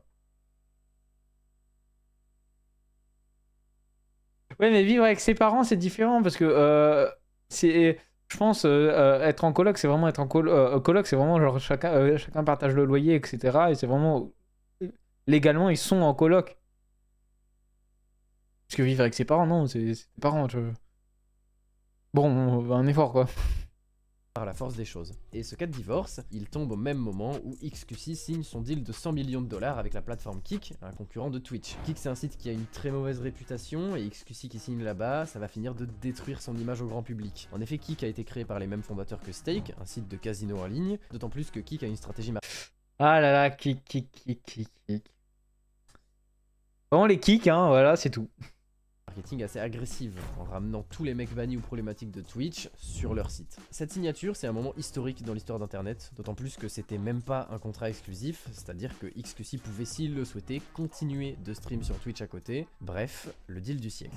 Ouais, mais vivre avec ses parents, c'est différent parce que je pense être en coloc, c'est vraiment être en coloc, c'est vraiment genre chacun partage le loyer, etc. Et c'est vraiment légalement ils sont en coloc. Parce que vivre avec ses parents, non, c'est ses parents. Bon, un effort quoi. Par la force des choses. Et ce cas de divorce, il tombe au même moment où XQC signe son deal de 100 millions de dollars avec la plateforme Kick, un concurrent de Twitch. Kick, c'est un site qui a une très mauvaise réputation, et XQC qui signe là-bas, ça va finir de détruire son image au grand public. En effet, Kick a été créé par les mêmes fondateurs que Stake, un site de casino en ligne, d'autant plus que Kick a une stratégie Ah là là, Kick. Vraiment les kicks, hein, voilà, c'est tout. marketing assez agressive, en ramenant tous les mecs bannis ou problématiques de Twitch sur leur site. Cette signature, c'est un moment historique dans l'histoire d'internet, d'autant plus que c'était même pas un contrat exclusif, c'est-à-dire que XQC pouvait, s'il le souhaitait, continuer de stream sur Twitch à côté. Bref, le deal du siècle.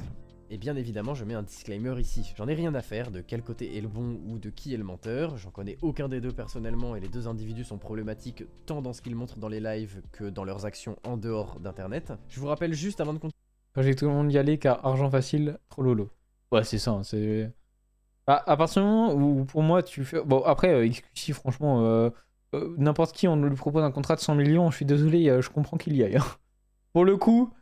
Et bien évidemment, je mets un disclaimer ici. J'en ai rien à faire de quel côté est le bon ou de qui est le menteur. J'en connais aucun des deux personnellement et les deux individus sont problématiques tant dans ce qu'ils montrent dans les lives que dans leurs actions en dehors d'internet. Je vous rappelle juste avant de continuer. Quand j'ai tout le monde y aller car argent facile, trop lolo. Ouais, c'est ça, c'est... À partir du moment où pour moi tu fais... Bon après, XQC franchement, n'importe qui on lui propose un contrat de 100 millions, je suis désolé, je comprends qu'il y aille. Hein. Pour le coup...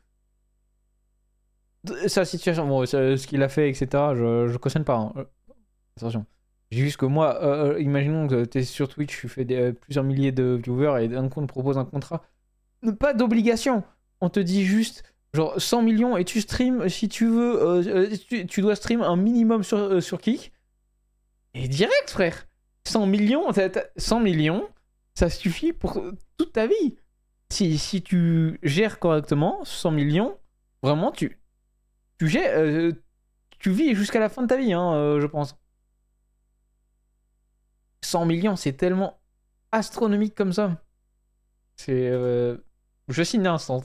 Sa situation, bon, ce qu'il a fait, etc., je cautionne pas. Hein. Attention. J'ai juste que moi, imaginons que t'es sur Twitch, tu fais plusieurs milliers de viewers et d'un coup on te propose un contrat. Pas d'obligation. On te dit juste, genre 100 millions et tu stream si tu veux. Tu dois stream un minimum sur Kick. Et direct, frère. 100 millions, ça suffit pour toute ta vie. Si tu gères correctement 100 millions, vraiment, tu vis jusqu'à la fin de ta vie, hein, je pense. 100 millions, c'est tellement astronomique comme ça. C'est... Je signe l'instant.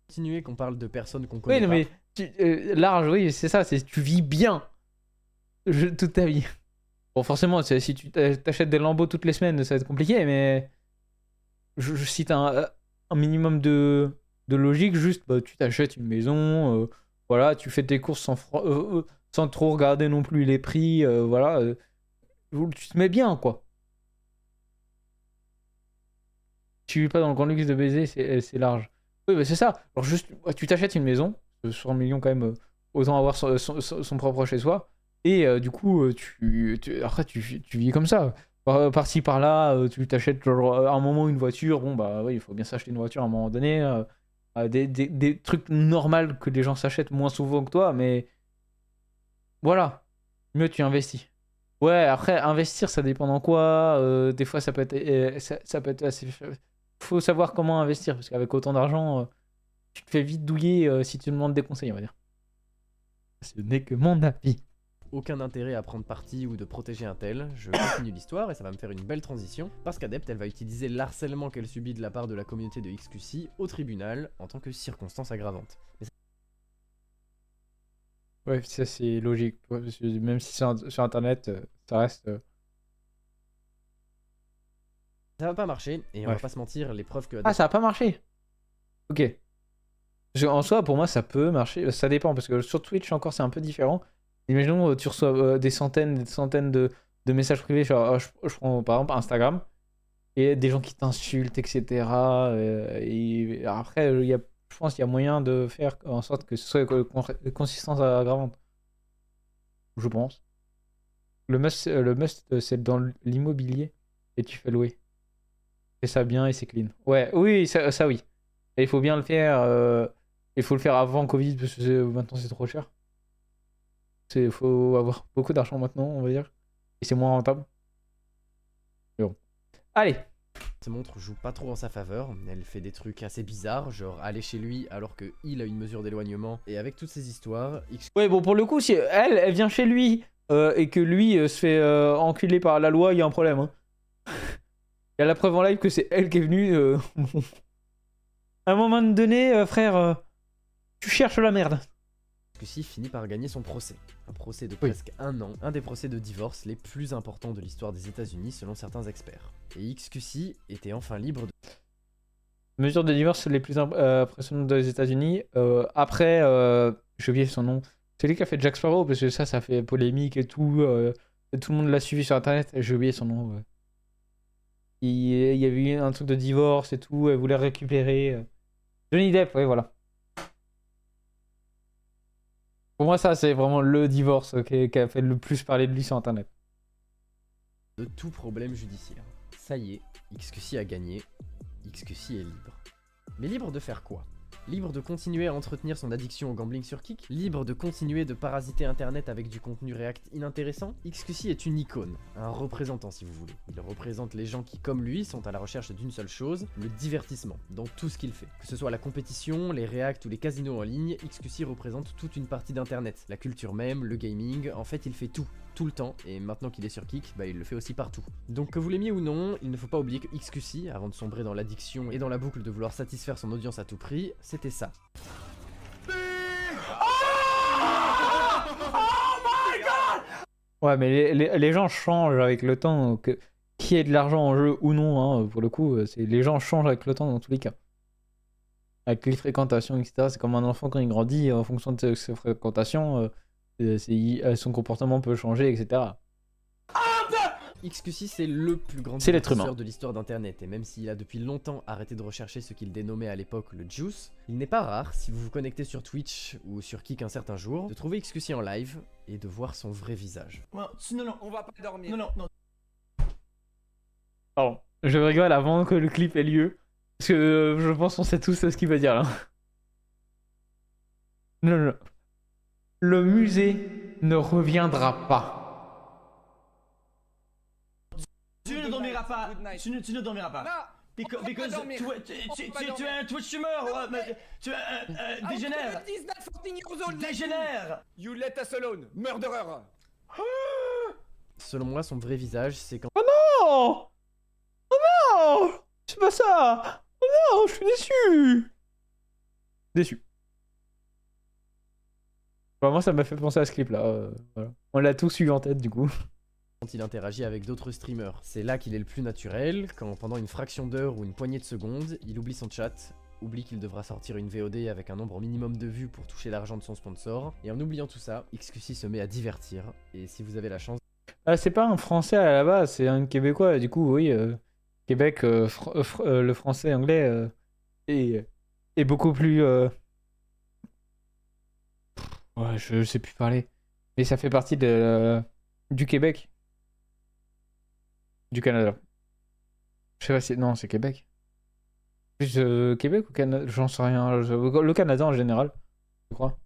Continuer qu'on parle de personnes qu'on connaît oui, non, pas. mais large, oui, c'est ça, c'est tu vis bien toute ta vie. Bon, forcément, si tu t'achètes des lambeaux toutes les semaines, ça va être compliqué, mais je cite un minimum de logique, juste bah, tu t'achètes une maison, voilà, tu fais tes courses sans trop regarder non plus les prix, voilà, tu te mets bien quoi. Tu vis pas dans le grand luxe de baiser, c'est large. Oui, mais c'est ça. Alors juste, tu t'achètes une maison, 100 millions quand même, autant avoir son propre chez soi, et du coup, après tu vis comme ça. Par-ci par-là, tu t'achètes genre, à un moment une voiture, bon bah oui, il faut bien s'acheter une voiture à un moment donné. Des trucs normaux que les gens s'achètent moins souvent que toi, mais voilà, mieux tu investis. Ouais, après, investir, ça dépend dans quoi. Des fois, ça peut être, ça peut être assez... Faut savoir comment investir, parce qu'avec autant d'argent, tu te fais vite douiller si tu demandes des conseils, on va dire. Ce n'est que mon avis. Aucun intérêt à prendre parti ou de protéger un tel. Je continue l'histoire et ça va me faire une belle transition, parce qu'Adept, elle va utiliser l'harcèlement qu'elle subit de la part de la communauté de XQC au tribunal en tant que circonstance aggravante. Ouais, ça c'est logique. Ouais, parce que même si c'est sur internet, ça reste. Ça va pas marcher, et on Ouais. va pas se mentir, les preuves que... Ah, ça a pas marché. Ok. Parce en soi, pour moi, ça peut marcher. Ça dépend, parce que sur Twitch, encore, c'est un peu différent. Imaginons, tu reçois des centaines de messages privés. Genre, je prends par exemple Instagram. Et des gens qui t'insultent, etc. Et après, je pense qu'il y a moyen de faire en sorte que ce soit consistance aggravante. Je pense. Le must c'est dans l'immobilier. Et tu fais louer. Et ça bien et c'est clean. Ouais, oui, ça oui. Et il faut bien le faire. Il faut le faire avant Covid parce que maintenant c'est trop cher. Il faut avoir beaucoup d'argent maintenant, on va dire. Et c'est moins rentable. Mais bon. Allez. Cette montre joue pas trop en sa faveur, elle fait des trucs assez bizarres, genre aller chez lui alors que il a une mesure d'éloignement, et avec toutes ces histoires, Ouais, bon, pour le coup, si elle vient chez lui et que lui se fait enculer par la loi, il y a un problème. Hein. Il y a la preuve en live que c'est elle qui est venue. À un moment donné, frère, tu cherches la merde. XQC finit par gagner son procès. Un procès de presque 1 an, un des procès de divorce les plus importants de l'histoire des États-Unis selon certains experts. Et XQC était enfin libre de... Mesures de divorce les plus impressionnantes des États-Unis. Après, j'ai oublié son nom. C'est lui qui a fait Jack Sparrow, parce que ça fait polémique et tout. Et tout le monde l'a suivi sur internet. J'ai oublié son nom. Ouais. Il y avait eu un truc de divorce et tout. Elle voulait récupérer. Johnny Depp, ouais, voilà. Pour moi, ça, c'est vraiment le divorce qui a fait le plus parler de lui sur internet. De tout problème judiciaire. Ça y est, XQC a gagné. XQC est libre. Mais libre de faire quoi? Libre de continuer à entretenir son addiction au gambling sur Kick? Libre de continuer de parasiter internet avec du contenu React inintéressant? XQC est une icône, un représentant si vous voulez. Il représente les gens qui, comme lui, sont à la recherche d'une seule chose, le divertissement, dans tout ce qu'il fait. Que ce soit la compétition, les React ou les casinos en ligne, XQC représente toute une partie d'internet. La culture même, le gaming, en fait il fait tout le temps, et maintenant qu'il est sur Kick, bah il le fait aussi partout. Donc que vous l'aimiez ou non, il ne faut pas oublier que XQC, avant de sombrer dans l'addiction et dans la boucle de vouloir satisfaire son audience à tout prix, c'était ça. Ouais, mais les gens changent avec le temps. Qu'il y ait de l'argent en jeu ou non, hein, pour le coup, les gens changent avec le temps dans tous les cas. Avec les fréquentations, etc. C'est comme un enfant quand il grandit, en fonction de ses fréquentations, son comportement peut changer, etc. XQC c'est le plus grand divertisseur de l'histoire d'internet, et même s'il a depuis longtemps arrêté de rechercher ce qu'il dénommait à l'époque le juice, il n'est pas rare, si vous vous connectez sur Twitch ou sur Kick un certain jour, de trouver XQC en live et de voir son vrai visage. Non, on va pas dormir. Non. Pardon, je rigole avant que le clip ait lieu, parce que je pense qu'on sait tous ce qu'il va dire là. Non. Le musée ne reviendra pas. Tu ne dormiras pas. Tu ne dormiras pas. Non. Because tu es un Twitch streamer. Tu es un dégénère. Dégénère. You let us alone, murderer. Selon moi, son vrai visage, c'est quand... Oh non, c'est pas ça. Oh non, je suis déçu. Moi, ça m'a fait penser à ce clip-là. Voilà. On l'a tous eu en tête, du coup. Quand il interagit avec d'autres streamers. C'est là qu'il est le plus naturel, quand pendant une fraction d'heure ou une poignée de secondes, il oublie son chat, oublie qu'il devra sortir une VOD avec un nombre minimum de vues pour toucher l'argent de son sponsor, et en oubliant tout ça, XQC se met à divertir, et si vous avez la chance... C'est pas un français à la base, c'est un québécois, du coup, oui, Québec, le français anglais est beaucoup plus... Ouais, je sais plus parler. Mais ça fait partie du Québec. Du Canada. Je sais pas si... Non, c'est Québec. Plus Québec ou Canada? J'en sais rien. Le Canada en général, je crois.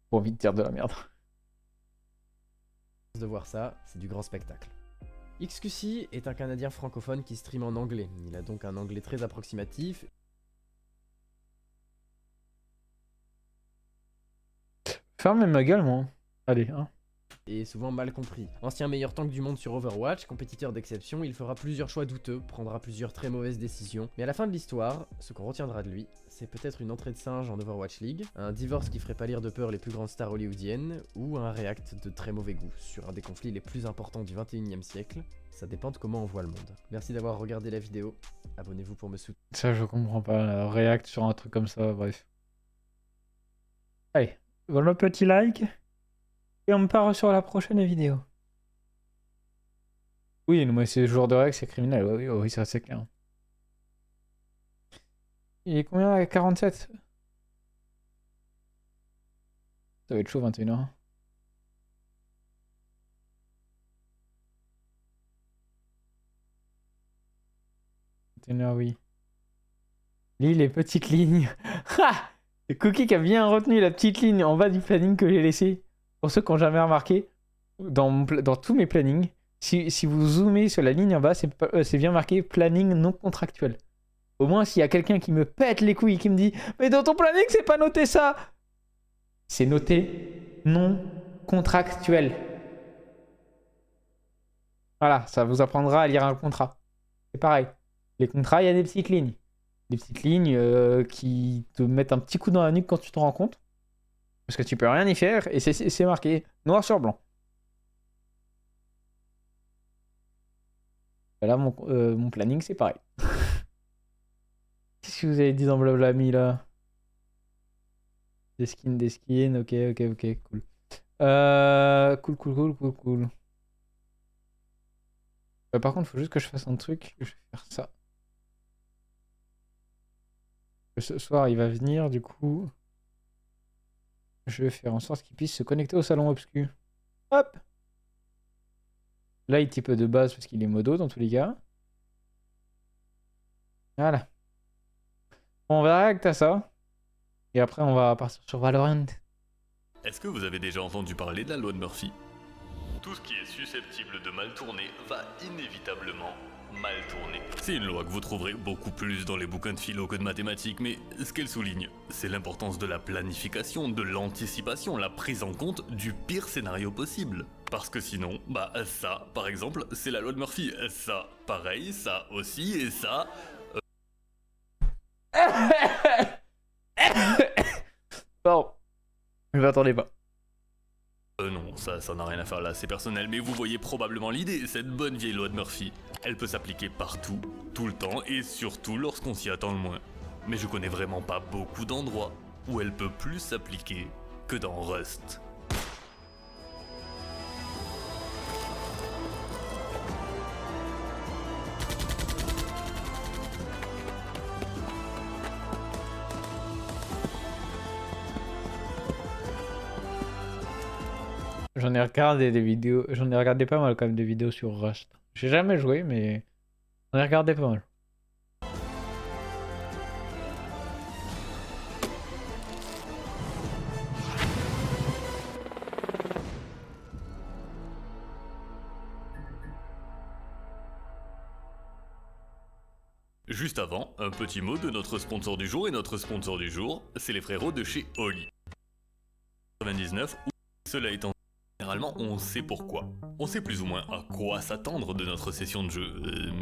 Pas envie de dire de la merde. De voir ça, c'est du grand spectacle. XQC est un Canadien francophone qui stream en anglais. Il a donc un anglais très approximatif. Ferme ma gueule, moi. Allez, hein. Et souvent mal compris. Ancien meilleur tank du monde sur Overwatch, compétiteur d'exception, il fera plusieurs choix douteux, prendra plusieurs très mauvaises décisions, mais à la fin de l'histoire, ce qu'on retiendra de lui, c'est peut-être une entrée de singe en Overwatch League, un divorce qui ferait pâlir de peur les plus grandes stars hollywoodiennes, ou un react de très mauvais goût sur un des conflits les plus importants du 21e siècle. Ça dépend de comment on voit le monde. Merci d'avoir regardé la vidéo, abonnez-vous pour me soutenir. Ça je comprends pas, react sur un truc comme ça, bref. Allez, voilà un petit like. Et on part sur la prochaine vidéo. Oui, mais c'est le joueur de règles, c'est criminel. Oui, ça c'est clair. Il est combien à 47? Ça va être chaud, 21h. Oui. Lis les petites lignes. Ha! C'est Cookie qui a bien retenu la petite ligne en bas du planning que j'ai laissé. Pour ceux qui n'ont jamais remarqué, dans tous mes plannings, si vous zoomez sur la ligne en bas, c'est bien marqué planning non contractuel. Au moins, s'il y a quelqu'un qui me pète les couilles, qui me dit « Mais dans ton planning, c'est pas noté ça !» C'est noté non contractuel. Voilà, ça vous apprendra à lire un contrat. C'est pareil. Les contrats, il y a des petites lignes. Des petites lignes qui te mettent un petit coup dans la nuque quand tu te rends compte. Parce que tu peux rien y faire et c'est marqué noir sur blanc. Là, mon planning, c'est pareil. Qu'est-ce que vous avez dit dans Blablami là? Des skins, ok, cool. Cool. Par contre, il faut juste que je fasse un truc. Je vais faire ça. Ce soir, il va venir, du coup. Je vais faire en sorte qu'il puisse se connecter au salon obscur. Hop! Là, il type de base parce qu'il est modo dans tous les cas. Voilà. On va réacter à ça. Et après, on va partir sur Valorant. Est-ce que vous avez déjà entendu parler de la loi de Murphy? Tout ce qui est susceptible de mal tourner va inévitablement mal tourner. C'est une loi que vous trouverez beaucoup plus dans les bouquins de philo que de mathématiques, mais ce qu'elle souligne, c'est l'importance de la planification, de l'anticipation, la prise en compte du pire scénario possible. Parce que sinon, bah ça, par exemple, c'est la loi de Murphy. Ça, pareil, ça aussi, et ça... Bon, je m'attendais pas. Non, ça n'a rien à faire là, c'est personnel, mais vous voyez probablement l'idée, cette bonne vieille loi de Murphy. Elle peut s'appliquer partout, tout le temps, et surtout lorsqu'on s'y attend le moins. Mais je connais vraiment pas beaucoup d'endroits où elle peut plus s'appliquer que dans Rust. J'en ai regardé des vidéos, j'en ai regardé pas mal quand même des vidéos sur Rust. J'ai jamais joué, mais j'en ai regardé pas mal. Juste avant, un petit mot de notre sponsor du jour, et notre sponsor du jour, c'est les frérots de chez Oli. 99, cela étant, généralement on sait pourquoi. On sait plus ou moins à quoi s'attendre de notre session de jeu,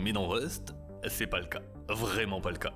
mais dans Rust, c'est pas le cas. Vraiment pas le cas.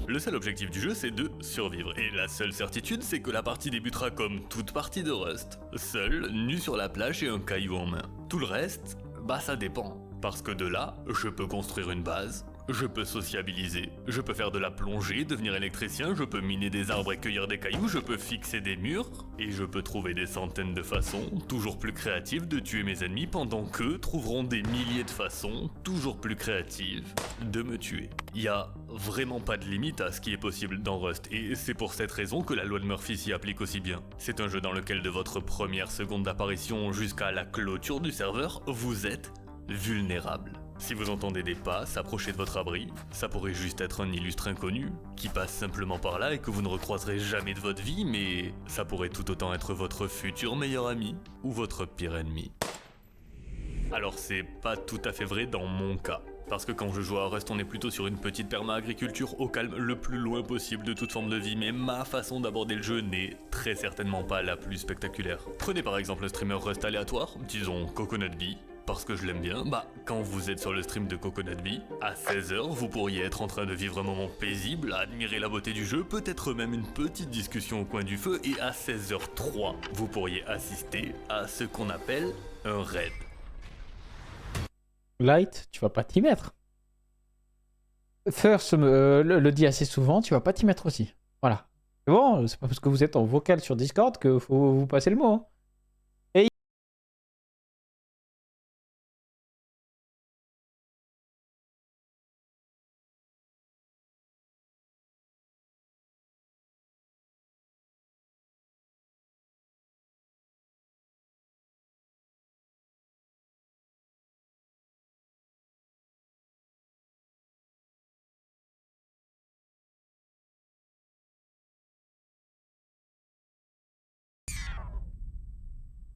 Le seul objectif du jeu, c'est de survivre, et la seule certitude, c'est que la partie débutera comme toute partie de Rust, seul, nu sur la plage et un caillou en main. Tout le reste, bah ça dépend, parce que de là, je peux construire une base, je peux sociabiliser, je peux faire de la plongée, devenir électricien, je peux miner des arbres et cueillir des cailloux, je peux fixer des murs, et je peux trouver des centaines de façons, toujours plus créatives, de tuer mes ennemis, pendant qu'eux trouveront des milliers de façons, toujours plus créatives, de me tuer. Y a vraiment pas de limite à ce qui est possible dans Rust, et c'est pour cette raison que la loi de Murphy s'y applique aussi bien. C'est un jeu dans lequel de votre première seconde d'apparition jusqu'à la clôture du serveur, vous êtes vulnérable. Si vous entendez des pas s'approcher de votre abri, ça pourrait juste être un illustre inconnu, qui passe simplement par là et que vous ne recroiserez jamais de votre vie, mais ça pourrait tout autant être votre futur meilleur ami, ou votre pire ennemi. Alors c'est pas tout à fait vrai dans mon cas. Parce que quand je joue à Rust, on est plutôt sur une petite perma-agriculture au calme le plus loin possible de toute forme de vie, mais ma façon d'aborder le jeu n'est très certainement pas la plus spectaculaire. Prenez par exemple un streamer Rust aléatoire, disons Coconut Bee, parce que je l'aime bien, bah quand vous êtes sur le stream de Coconut Bee, à 16h, vous pourriez être en train de vivre un moment paisible, à admirer la beauté du jeu, peut-être même une petite discussion au coin du feu, et à 16h03, vous pourriez assister à ce qu'on appelle un raid. Light, tu vas pas t'y mettre. First le dit assez souvent, tu vas pas t'y mettre aussi. Voilà. C'est bon, c'est pas parce que vous êtes en vocal sur Discord que faut vous passer le mot. Hein.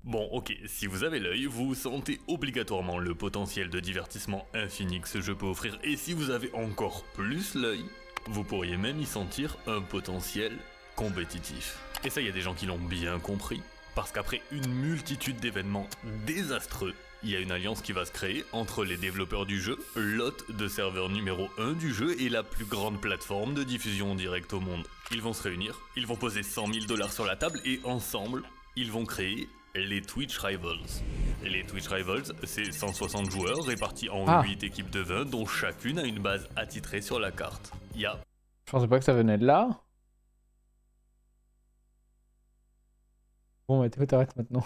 Bon, ok, si vous avez l'œil, vous sentez obligatoirement le potentiel de divertissement infini que ce jeu peut offrir, et si vous avez encore plus l'œil, vous pourriez même y sentir un potentiel compétitif. Et ça, il y a des gens qui l'ont bien compris, parce qu'après une multitude d'événements désastreux, il y a une alliance qui va se créer entre les développeurs du jeu, l'hôte de serveur numéro 1 du jeu et la plus grande plateforme de diffusion en direct au monde. Ils vont se réunir, ils vont poser 100 000 $ sur la table et ensemble, ils vont créer les Twitch Rivals. Les Twitch Rivals, c'est 160 joueurs répartis en 8 équipes de 20 dont chacune a une base attitrée sur la carte. Il y a... Je pensais pas que ça venait de là. Bon, Mathéo, t'arrêtes maintenant.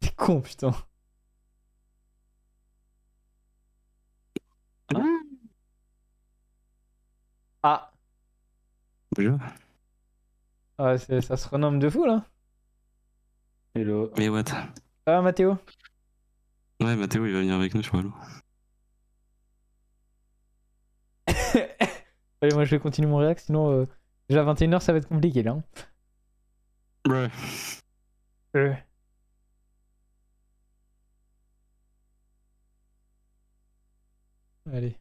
T'es con, putain. Ah. Bonjour. Ah, ça se renomme de fou, là. Hello. Mais what? Ah, Mathéo? Ouais, Mathéo, il va venir avec nous sur Halo. Allez, moi, je vais continuer mon réact, sinon... déjà, 21h, ça va être compliqué, là. Ouais. Allez.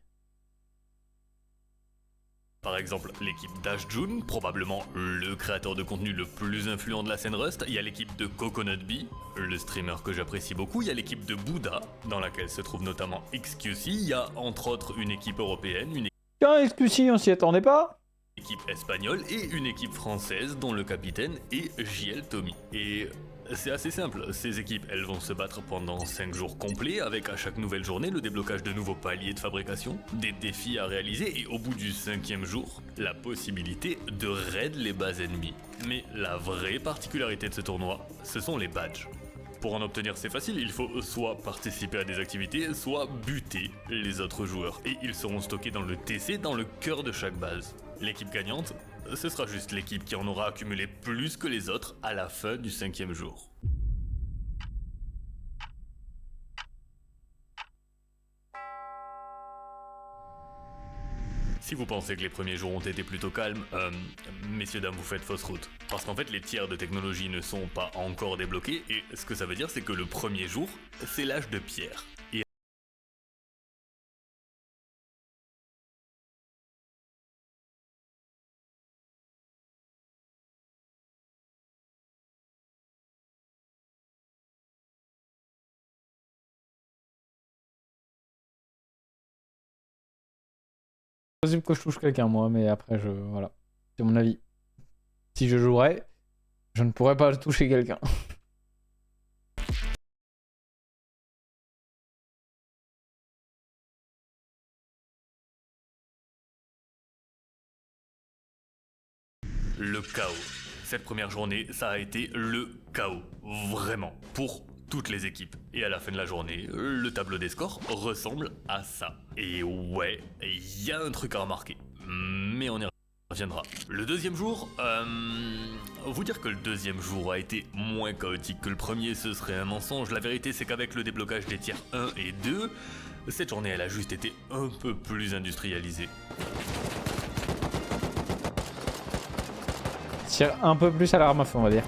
Par exemple, l'équipe d'Ashjun, probablement le créateur de contenu le plus influent de la scène Rust. Il y a l'équipe de Coconut Bee, le streamer que j'apprécie beaucoup. Il y a l'équipe de Bouddha, dans laquelle se trouve notamment XQC. Il y a entre autres une équipe européenne, une XQC, on s'y attendait pas. équipe espagnole et une équipe française dont le capitaine est JL Tommy. Et c'est assez simple, ces équipes elles vont se battre pendant 5 jours complets avec à chaque nouvelle journée le déblocage de nouveaux paliers de fabrication, des défis à réaliser et au bout du 5e jour, la possibilité de raid les bases ennemies. Mais la vraie particularité de ce tournoi, ce sont les badges. Pour en obtenir c'est facile, il faut soit participer à des activités, soit buter les autres joueurs. Et ils seront stockés dans le TC dans le cœur de chaque base. L'équipe gagnante, ce sera juste l'équipe qui en aura accumulé plus que les autres à la fin du 5e jour. Si vous pensez que les premiers jours ont été plutôt calmes, messieurs dames, vous faites fausse route. Parce qu'en fait, les tiers de technologie ne sont pas encore débloqués, et ce que ça veut dire, c'est que le premier jour, c'est l'âge de pierre. Et Possible que je touche quelqu'un, moi, mais après, voilà. C'est mon avis. Si je jouerais, je ne pourrais pas toucher quelqu'un. le chaos. Cette première journée, ça a été le chaos. Vraiment. Pour toutes les équipes. Et à la fin de la journée, le tableau des scores ressemble à ça. Et ouais, il y a un truc à remarquer. Mais on y reviendra. Le deuxième jour, vous dire que le deuxième jour a été moins chaotique que le premier, ce serait un mensonge. La vérité, c'est qu'avec le déblocage des tiers 1 et 2, cette journée, elle a juste été un peu plus industrialisée. Tire un peu plus à l'arme à feu, on va dire.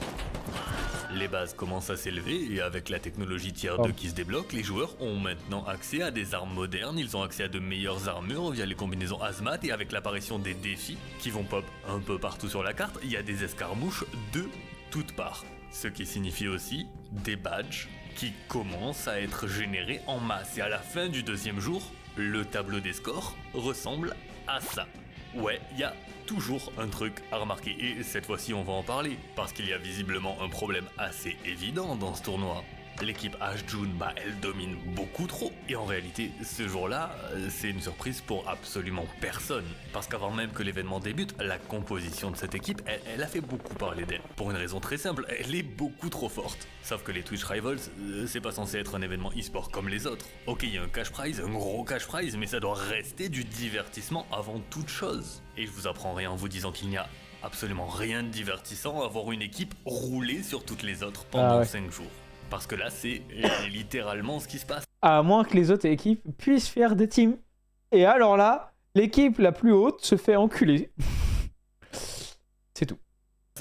Les bases commencent à s'élever et avec la technologie tier 2 qui se débloque, les joueurs ont maintenant accès à des armes modernes, ils ont accès à de meilleures armures via les combinaisons hazmat et avec l'apparition des défis qui vont pop un peu partout sur la carte, il y a des escarmouches de toutes parts. Ce qui signifie aussi des badges qui commencent à être générés en masse et à la fin du deuxième jour, le tableau des scores ressemble à ça. Ouais, il y a toujours un truc à remarquer et cette fois-ci on va en parler parce qu'il y a visiblement un problème assez évident dans ce tournoi. L'équipe Ashjun, elle domine beaucoup trop et en réalité ce jour-là c'est une surprise pour absolument personne parce qu'avant même que l'événement débute, la composition de cette équipe elle a fait beaucoup parler d'elle pour une raison très simple, elle est beaucoup trop forte. Sauf que les Twitch Rivals c'est pas censé être un événement e-sport comme les autres. Ok, il y a un cash prize, un gros cash prize, mais ça doit rester du divertissement avant toute chose. Et je vous apprends rien en vous disant qu'il n'y a absolument rien de divertissant à voir une équipe rouler sur toutes les autres pendant 5 jours. Parce que là, c'est littéralement ce qui se passe. À moins que les autres équipes puissent faire des teams. Et alors là, l'équipe la plus haute se fait enculer. C'est tout.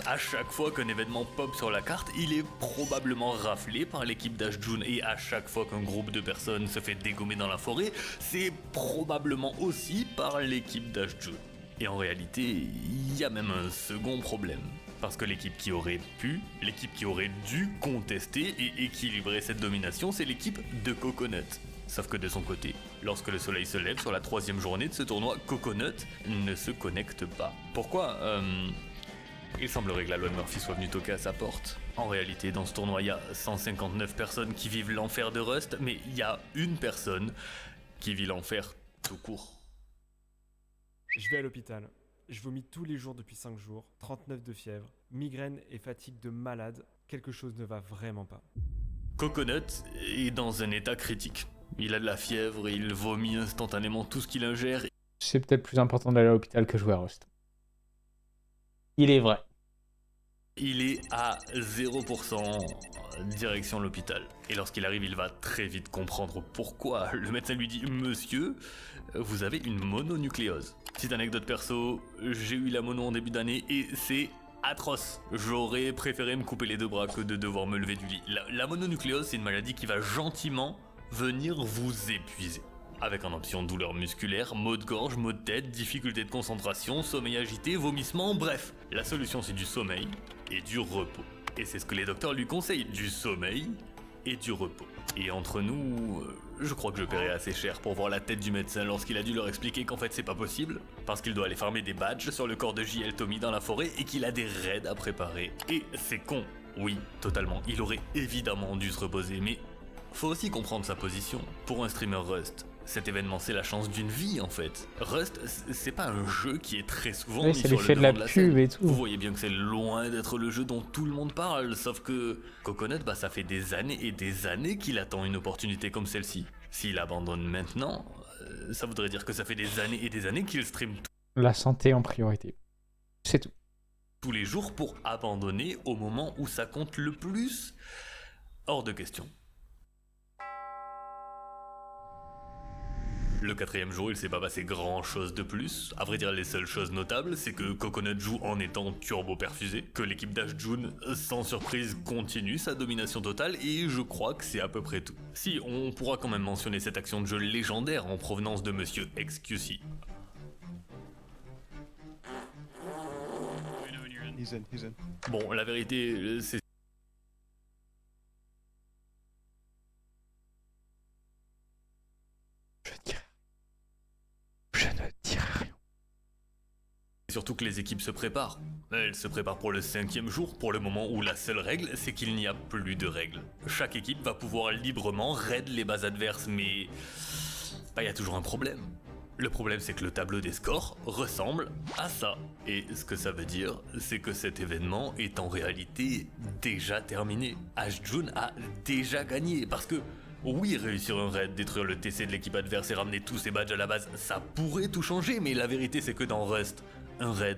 À chaque fois qu'un événement pop sur la carte, il est probablement raflé par l'équipe d'Ashjun, et à chaque fois qu'un groupe de personnes se fait dégommer dans la forêt, c'est probablement aussi par l'équipe d'Ashjun. Et en réalité, il y a même un second problème. Parce que l'équipe qui aurait pu, l'équipe qui aurait dû contester et équilibrer cette domination, c'est l'équipe de Coconut. Sauf que de son côté, lorsque le soleil se lève sur la 3e journée de ce tournoi, Coconut ne se connecte pas. Pourquoi Il semblerait que la loi de Murphy soit venue toquer à sa porte. En réalité, dans ce tournoi, il y a 159 personnes qui vivent l'enfer de Rust, mais il y a une personne qui vit l'enfer tout court. Je vais à l'hôpital. Je vomis tous les jours depuis 5 jours, 39 de fièvre, migraine et fatigue de malade. Quelque chose ne va vraiment pas. Coconut est dans un état critique. Il a de la fièvre et il vomit instantanément tout ce qu'il ingère. C'est peut-être plus important d'aller à l'hôpital que jouer à Rust. Il est vrai. Il est à 0% direction l'hôpital. Et lorsqu'il arrive, il va très vite comprendre pourquoi. Le médecin lui dit « Monsieur, vous avez une mononucléose ». Petite anecdote perso, j'ai eu la mono en début d'année et c'est atroce. J'aurais préféré me couper les 2 bras que de devoir me lever du lit. La mononucléose, c'est une maladie qui va gentiment venir vous épuiser. Avec en option douleur musculaire, maux de gorge, maux de tête, difficulté de concentration, sommeil agité, vomissement, bref. La solution c'est du sommeil et du repos. Et c'est ce que les docteurs lui conseillent, du sommeil et du repos. Et entre nous, je crois que je paierai assez cher pour voir la tête du médecin lorsqu'il a dû leur expliquer qu'en fait c'est pas possible, parce qu'il doit aller farmer des badges sur le corps de JL Tommy dans la forêt et qu'il a des raids à préparer. Et c'est con, oui, totalement, il aurait évidemment dû se reposer, mais faut aussi comprendre sa position. Pour un streamer Rust, cet événement c'est la chance d'une vie en fait. Rust, c'est pas un jeu qui est très souvent mis sur le devant de la scène. Et tout. Vous voyez bien que c'est loin d'être le jeu dont tout le monde parle, sauf que Coconut, ça fait des années et des années qu'il attend une opportunité comme celle-ci. S'il abandonne maintenant, ça voudrait dire que ça fait des années et des années qu'il stream La santé en priorité. C'est tout. Tous les jours pour abandonner au moment où ça compte le plus. Hors de question. Le 4e jour, il s'est pas passé grand chose de plus. À vrai dire, les seules choses notables, c'est que Coconut joue en étant turbo perfusé, que l'équipe d'Ashjun, sans surprise, continue sa domination totale, et je crois que c'est à peu près tout. Si, on pourra quand même mentionner cette action de jeu légendaire en provenance de Monsieur XQC. Bon, la vérité, c'est... Je ne dirai rien. Surtout que les équipes se préparent. Elles se préparent pour le 5e jour, pour le moment où la seule règle, c'est qu'il n'y a plus de règles. Chaque équipe va pouvoir librement raid les bases adverses, mais... il y a toujours un problème. Le problème, c'est que le tableau des scores ressemble à ça. Et ce que ça veut dire, c'est que cet événement est en réalité déjà terminé. Ashjun a déjà gagné, parce que... oui, réussir un raid, détruire le TC de l'équipe adverse et ramener tous ses badges à la base, ça pourrait tout changer, mais la vérité c'est que dans Rust, un raid,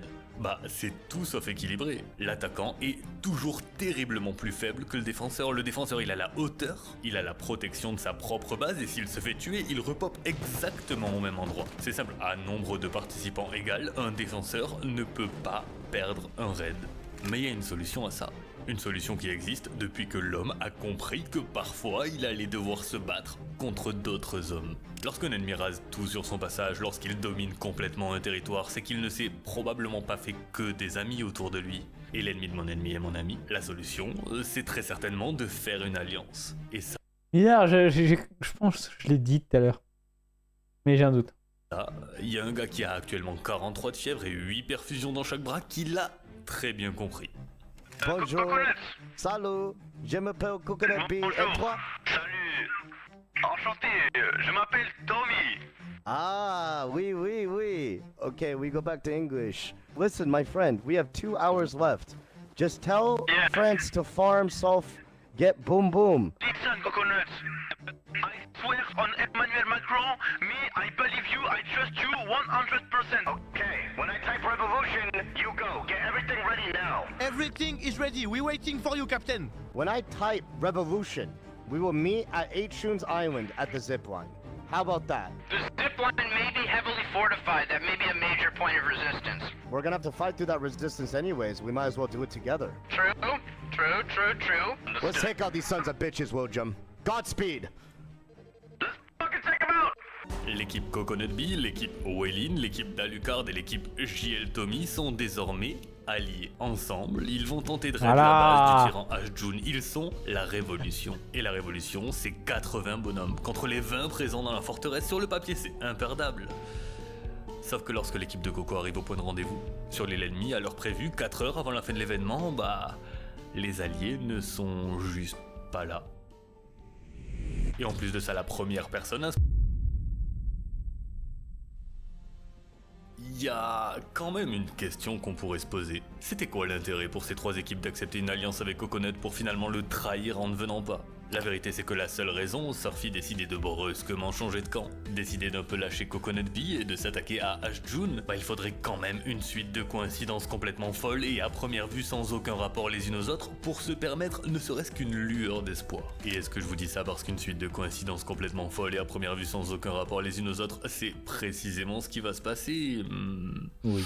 c'est tout sauf équilibré. L'attaquant est toujours terriblement plus faible que le défenseur. Le défenseur, il a la hauteur, il a la protection de sa propre base, et s'il se fait tuer, il repop exactement au même endroit. C'est simple, à nombre de participants égal, un défenseur ne peut pas perdre un raid. Mais il y a une solution à ça. Une solution qui existe depuis que l'homme a compris que parfois il allait devoir se battre contre d'autres hommes. Lorsqu'un ennemi rase tout sur son passage, lorsqu'il domine complètement un territoire, c'est qu'il ne s'est probablement pas fait que des amis autour de lui. Et l'ennemi de mon ennemi est mon ami. La solution, c'est très certainement de faire une alliance. Et ça... Bizarre, je pense que je l'ai dit tout à l'heure. Mais j'ai un doute. Il y a un gars qui a actuellement 43 de fièvre et 8 perfusions dans chaque bras qui l'a très bien compris. Bonjour, salut, je m'appelle Coconut Bean, et toi? Salut, enchanté, je m'appelle Tommy. Ah, oui. Okay, we go back to English. Listen, my friend, we have 2 hours left. Just tell France to farm, solve, get boom boom. Listen, Coconut, I swear on Emmanuel Macron, I believe you, I trust you 100%. Okay, when I type revolution, you go. Get everything ready now. Everything is ready. We're waiting for you, Captain. When I type revolution, we will meet at Ashjun's Island at the zipline. How about that? The zipline may be heavily fortified. That may be a major point of resistance. We're gonna have to fight through that resistance anyways. We might as well do it together. True. Let's take out these sons of bitches, Wojum. Godspeed. L'équipe Coconut Bee, l'équipe Wellin, l'équipe d'Alucard et l'équipe JL Tommy sont désormais alliés. Ensemble, ils vont tenter de raid la base du tyran Ashjun. Ils sont la Révolution. Et la Révolution, c'est 80 bonhommes contre les 20 présents dans la forteresse. Sur le papier, c'est imperdable. Sauf que lorsque l'équipe de Coco arrive au point de rendez-vous, sur l'île ennemie, à l'heure prévue, 4 heures avant la fin de l'événement, les alliés ne sont juste pas là. Et en plus de ça, la première personne à... Il y a quand même une question qu'on pourrait se poser. C'était quoi l'intérêt pour ces 3 équipes d'accepter une alliance avec Coconut pour finalement le trahir en ne venant pas? La vérité c'est que la seule raison, Surfy décidait de brusquement changer de camp, décider d'un peu lâcher Coconut Bee et de s'attaquer à Ashjun, il faudrait quand même une suite de coïncidences complètement folles et à première vue sans aucun rapport les unes aux autres pour se permettre ne serait-ce qu'une lueur d'espoir. Et est-ce que je vous dis ça parce qu'une suite de coïncidences complètement folles et à première vue sans aucun rapport les unes aux autres, c'est précisément ce qui va se passer? Oui.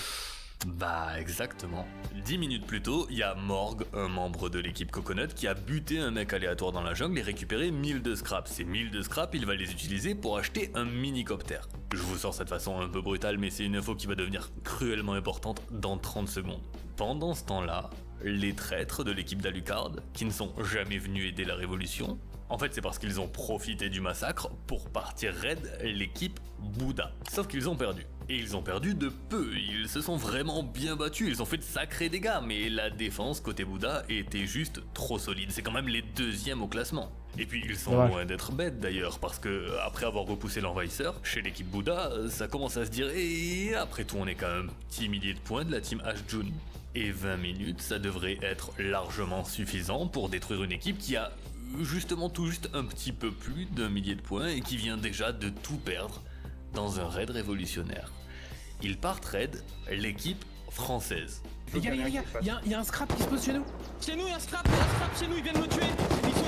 Exactement. 10 minutes plus tôt, il y a Morg, un membre de l'équipe Coconut, qui a buté un mec aléatoire dans la jungle et récupéré 1000 de scrap. Ces 1000 de scrap, il va les utiliser pour acheter un mini-coptère. Je vous sors cette façon un peu brutale, mais c'est une info qui va devenir cruellement importante dans 30 secondes. Pendant ce temps-là, les traîtres de l'équipe d'Alucard, qui ne sont jamais venus aider la révolution, en fait c'est parce qu'ils ont profité du massacre pour partir raid l'équipe Bouddha. Sauf qu'ils ont perdu. Et ils ont perdu de peu, ils se sont vraiment bien battus, ils ont fait de sacrés dégâts, mais la défense côté Bouddha était juste trop solide, c'est quand même les 2e au classement. Et puis ils sont loin d'être bêtes d'ailleurs, parce que après avoir repoussé l'envahisseur, chez l'équipe Bouddha, ça commence à se dire, et après tout on est quand même un petit millier de points de la team Ashjun. Et 20 minutes, ça devrait être largement suffisant pour détruire une équipe qui a justement tout juste un petit peu plus d'1 millier de points et qui vient déjà de tout perdre dans un raid révolutionnaire. Ils partent raid l'équipe française. Les gars, il y a un scrap qui se pose chez nous. Chez nous, il y a un scrap chez nous, ils viennent me tuer.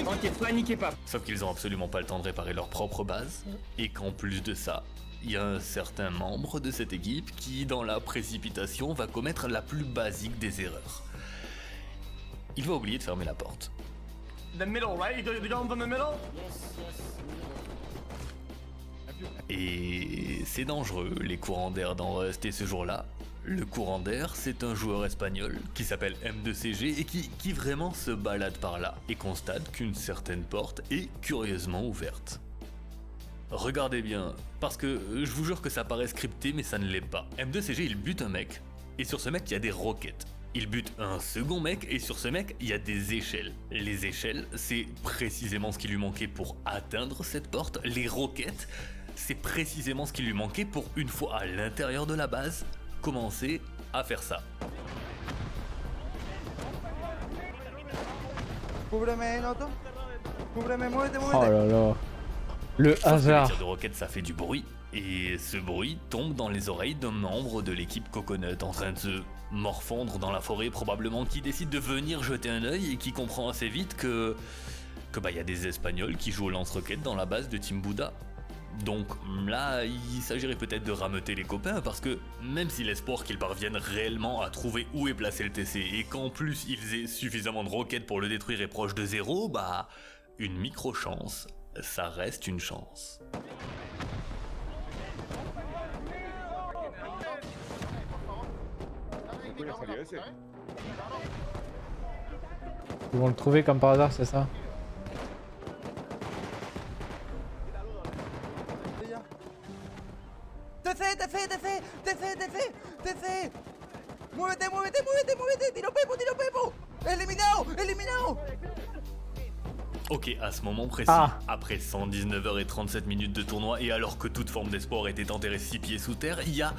Ok, paniquez pas. Sauf qu'ils ont absolument pas le temps de réparer leur propre base, et qu'en plus de ça, il y a un certain membre de cette équipe qui, dans la précipitation, va commettre la plus basique des erreurs. Il va oublier de fermer la porte. The middle, right? You go from the middle? Et c'est dangereux, les courants d'air dans Rust, et ce jour-là, le courant d'air, c'est un joueur espagnol qui s'appelle M2CG et qui vraiment se balade par là et constate qu'une certaine porte est curieusement ouverte. Regardez bien, parce que je vous jure que ça paraît scripté mais ça ne l'est pas. M2CG il bute un mec, et sur ce mec il y a des roquettes. Il bute un second mec et sur ce mec il y a des échelles. Les échelles, c'est précisément ce qui lui manquait pour atteindre cette porte. Les roquettes, c'est précisément ce qui lui manquait pour, une fois à l'intérieur de la base, commencer à faire ça. Oh là là. Le hasard. Les tirs de roquettes ça fait du bruit, et ce bruit tombe dans les oreilles d'un membre de l'équipe Coconut en train de se morfondre dans la forêt probablement, qui décide de venir jeter un œil et qui comprend assez vite que y a des Espagnols qui jouent au lance-roquettes dans la base de Team Bouddha. Donc là, il s'agirait peut-être de rameuter les copains parce que même si l'espoir qu'ils parviennent réellement à trouver où est placé le TC et qu'en plus ils aient suffisamment de roquettes pour le détruire est proche de zéro, une micro-chance, ça reste une chance. Ils vont le trouver comme par hasard, c'est ça? ¡Defe! ¡Muévete! ¡Tiro Pepo! ¡Eliminado! Ok, à ce moment précis, après 119 heures et 37 minutes de tournoi et alors que toute forme d'espoir était enterrée 6 pieds sous terre, il y a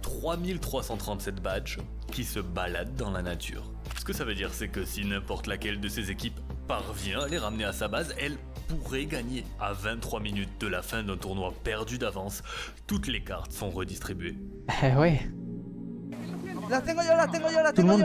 3337 badges qui se baladent dans la nature. Ce que ça veut dire, c'est que si n'importe laquelle de ces équipes parvient à les ramener à sa base, elle pourrait gagner. À 23 minutes de la fin d'un tournoi perdu d'avance, toutes les cartes sont redistribuées. Ouais. Las tengo yo.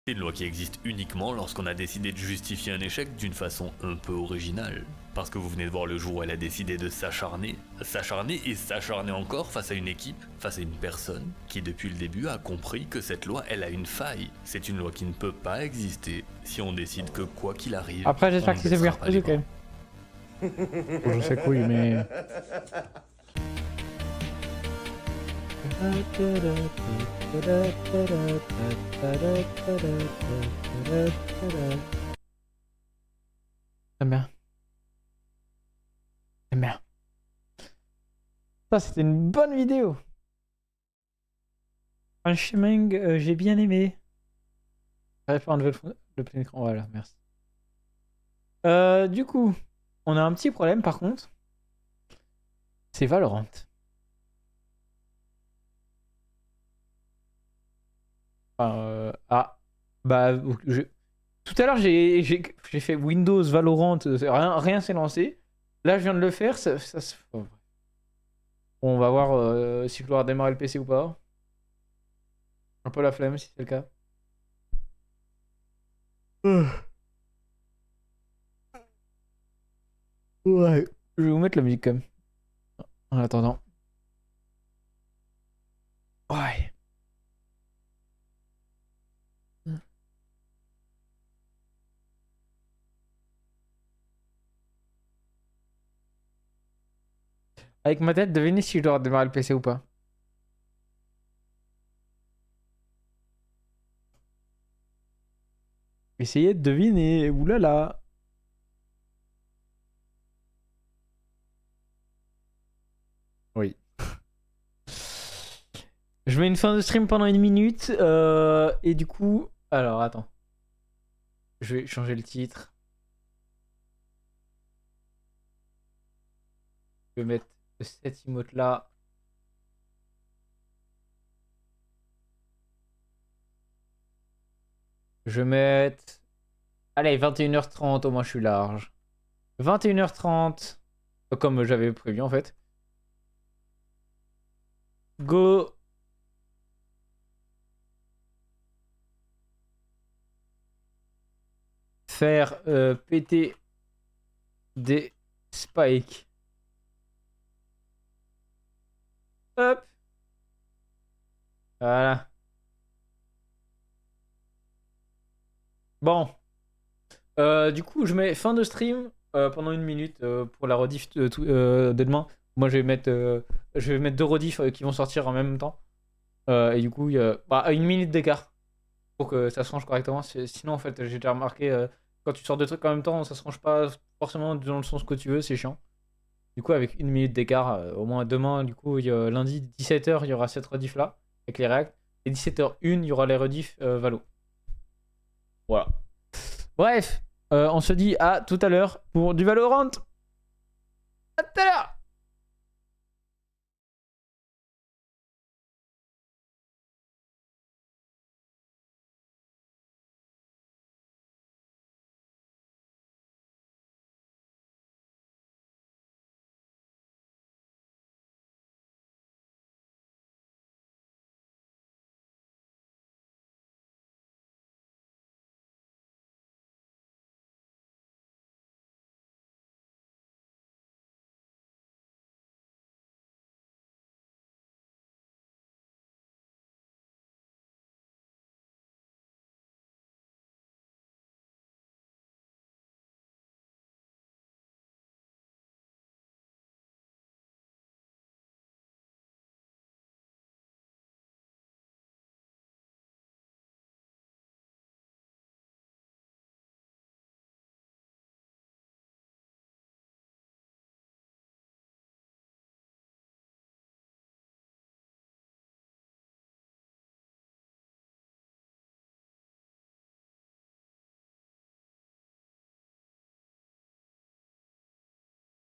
C'est une loi qui existe uniquement lorsqu'on a décidé de justifier un échec d'une façon un peu originale. Parce que vous venez de voir le jour où elle a décidé de s'acharner et s'acharner encore face à une équipe, face à une personne qui depuis le début a compris que cette loi, elle a une faille. C'est une loi qui ne peut pas exister si on décide que quoi qu'il arrive. Après, j'espère on qu'il ne s'est bien baissera pas les reposé quand même. Bon, je sais que oui, mais. J'aime bien. J'aime bien. Ça, c'était une bonne vidéo. Franchement, j'ai bien aimé. J'arrive pas à enlever le plein écran. Voilà, merci. Du coup, on a un petit problème par contre. C'est Valorant. Bah, tout à l'heure j'ai fait Windows, Valorant, rien s'est lancé. Là je viens de le faire, bon, on va voir si je dois redémarrer le PC ou pas. Un peu la flemme si c'est le cas. Ouais, je vais vous mettre la musique quand même. En attendant. Ouais. Avec ma tête, devinez si je dois redémarrer le PC ou pas. Essayez de deviner. Oulala. Oui. Je mets une fin de stream pendant 1 minute. Et du coup... Alors, attends. Je vais changer le titre. Je vais mettre cette emote là. Je vais mettre... Allez, 21h30, au moins je suis large. 21h30, comme j'avais prévu en fait. Go. Faire péter des spikes. Hop. Voilà. Bon. Du coup, je mets fin de stream pendant 1 minute pour la rediff de demain. Moi, je vais mettre 2 rediffs qui vont sortir en même temps. Et du coup, il y a 1 minute d'écart pour que ça se range correctement. Sinon, en fait, j'ai déjà remarqué, quand tu sors 2 trucs en même temps, ça se range pas forcément dans le sens que tu veux, c'est chiant. Du coup, avec 1 minute d'écart, au moins demain, du coup, lundi, 17h, il y aura cette rediff là, avec les réacts. Et 17h01, il y aura les rediffs Valo. Voilà. Bref, on se dit à tout à l'heure pour du Valorant. À tout à l'heure.